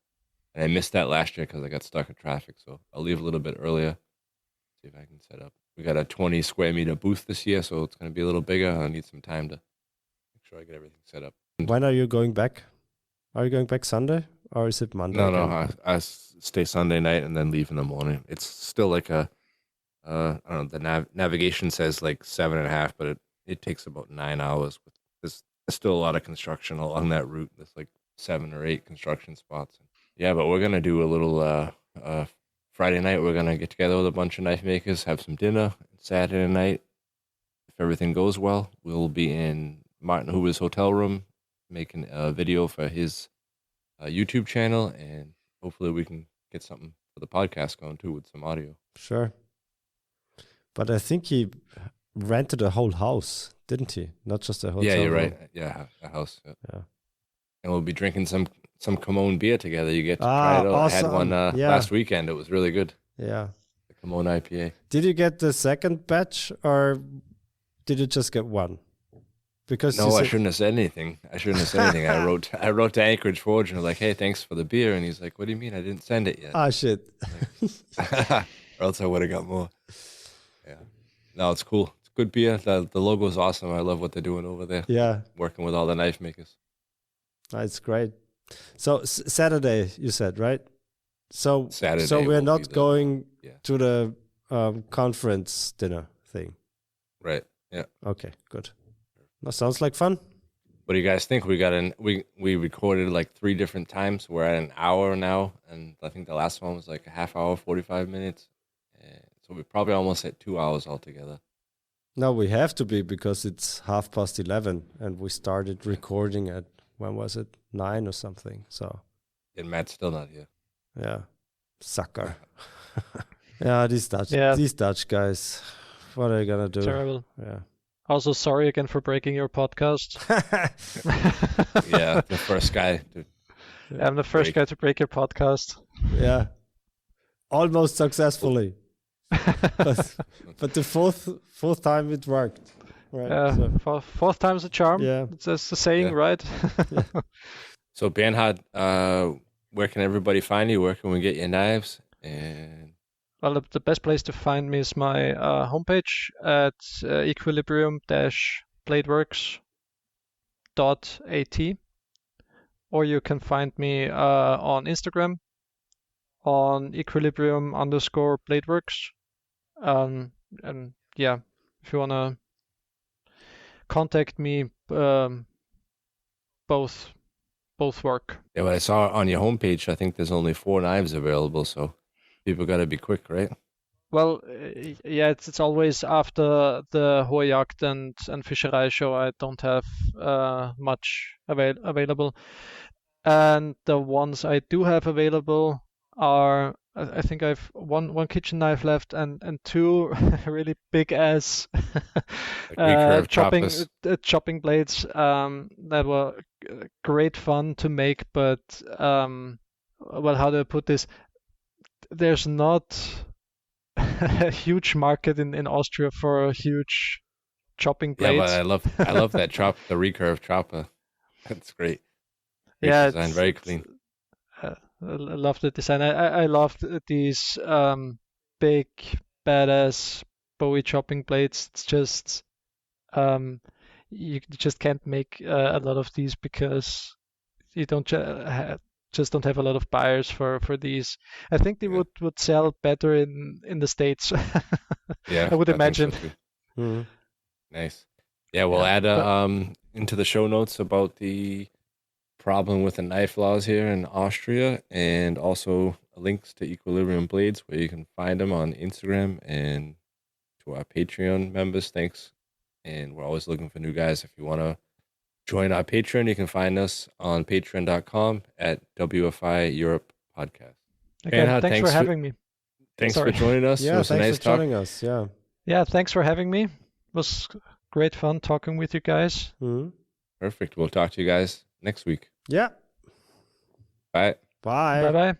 And I missed that last year because I got stuck in traffic. So I'll leave a little bit earlier, see if I can set up. We got a 20 square meter booth this year, so it's going to be a little bigger. I need some time to make sure I get everything set up. When are you going back? Are you going back Sunday or is it Monday? No, I stay Sunday night and then leave in the morning. It's still like I don't know, the navigation says like 7.5, but it takes about 9 hours. There's still a lot of construction along that route. There's like 7 or 8 construction spots. Yeah, but we're going to do a little Friday night. We're going to get together with a bunch of knife makers, have some dinner. Saturday night, if everything goes well, we'll be in Martin Hoover's hotel room making a video for his YouTube channel, and hopefully we can get something for the podcast going too with some audio. Sure. But I think he rented a whole house, didn't he? Not just a hotel Yeah, you're room. right. Yeah, a house. Yeah. And we'll be drinking some Camone beer together. You get to try it out. I had awesome. one last weekend. It was really good. Yeah. The Camone IPA. Did you get the second batch or did you just get one? Because No, I shouldn't have said anything. I wrote to Anchorage Forge and was like, "Hey, thanks for the beer." And he's like, "What do you mean? I didn't send it yet." Ah, shit. Or else I would have got more. Yeah. No, it's cool. It's good beer. The logo is awesome. I love what they're doing over there. Yeah. Working with all the knife makers. It's great. So Saturday, you said, right? So Saturday. So we're will not be the- going yeah. to the conference dinner thing. Right. Yeah. Okay, good. That sounds like fun. What do you guys think? We recorded like 3 different times. We're at an hour now, and I think the last one was like a half hour, 45 minutes. And so we're probably almost at 2 hours altogether. No, we have to be because it's 11:30 and we started recording at, when was it? 9 or something. So, And Matt's still not here. yeah. Sucker. Yeah, these Dutch guys. What are they gonna do? Terrible. Yeah. Also, sorry again for breaking your podcast. Yeah, the first guy. I'm the first guy to break your podcast. Yeah. Almost successfully. but the fourth time it worked. Right. So, Fourth time's a charm. yeah. That's the saying, Yeah. right? So Bernhard, where can everybody find you? Where can we get your knives? And Well, the best place to find me is my homepage at equilibrium-bladeworks.at, or you can find me on Instagram on equilibrium_bladeworks. And yeah, if you wanna contact me, both work. yeah, what I saw on your homepage, I think there's only 4 knives available, so people got to be quick, right? Well, yeah, it's always after the Hohejagd and Fischerei show. I don't have much available, and the ones I do have available are, I think I've one kitchen knife left and 2 really big ass recurve chopping choppers. chopping blades that were great fun to make, but well, how do I put this? There's not a huge market in Austria for huge chopping Yeah, blades. but I love that the recurve chopper. That's great. Great Yeah, design, very clean. I love the design. I loved these big badass Bowie chopping blades. It's just you just can't make a lot of these because you don't just don't have a lot of buyers for these. I think they Yeah. would sell better in the States. Yeah, I would think so imagine. too. Mhm. Nice. Yeah, we'll Yeah, add but- into the show notes about the problem with the knife laws here in Austria, and also links to Equilibrium Blades where you can find them on Instagram, and to our Patreon members. Thanks. And we're always looking for new guys. If you want to join our Patreon, you can find us on patreon.com at WFI Europe Podcast. Again, Bernhard, thanks for thanks for- having me. Thanks Sorry. for joining us. It Yeah, was a thanks nice for talk. joining us. Yeah. Yeah, thanks for having me. It was great fun talking with you guys. Mhm. Perfect. We'll talk to you guys next week. Yeah. Bye. Bye. Bye bye.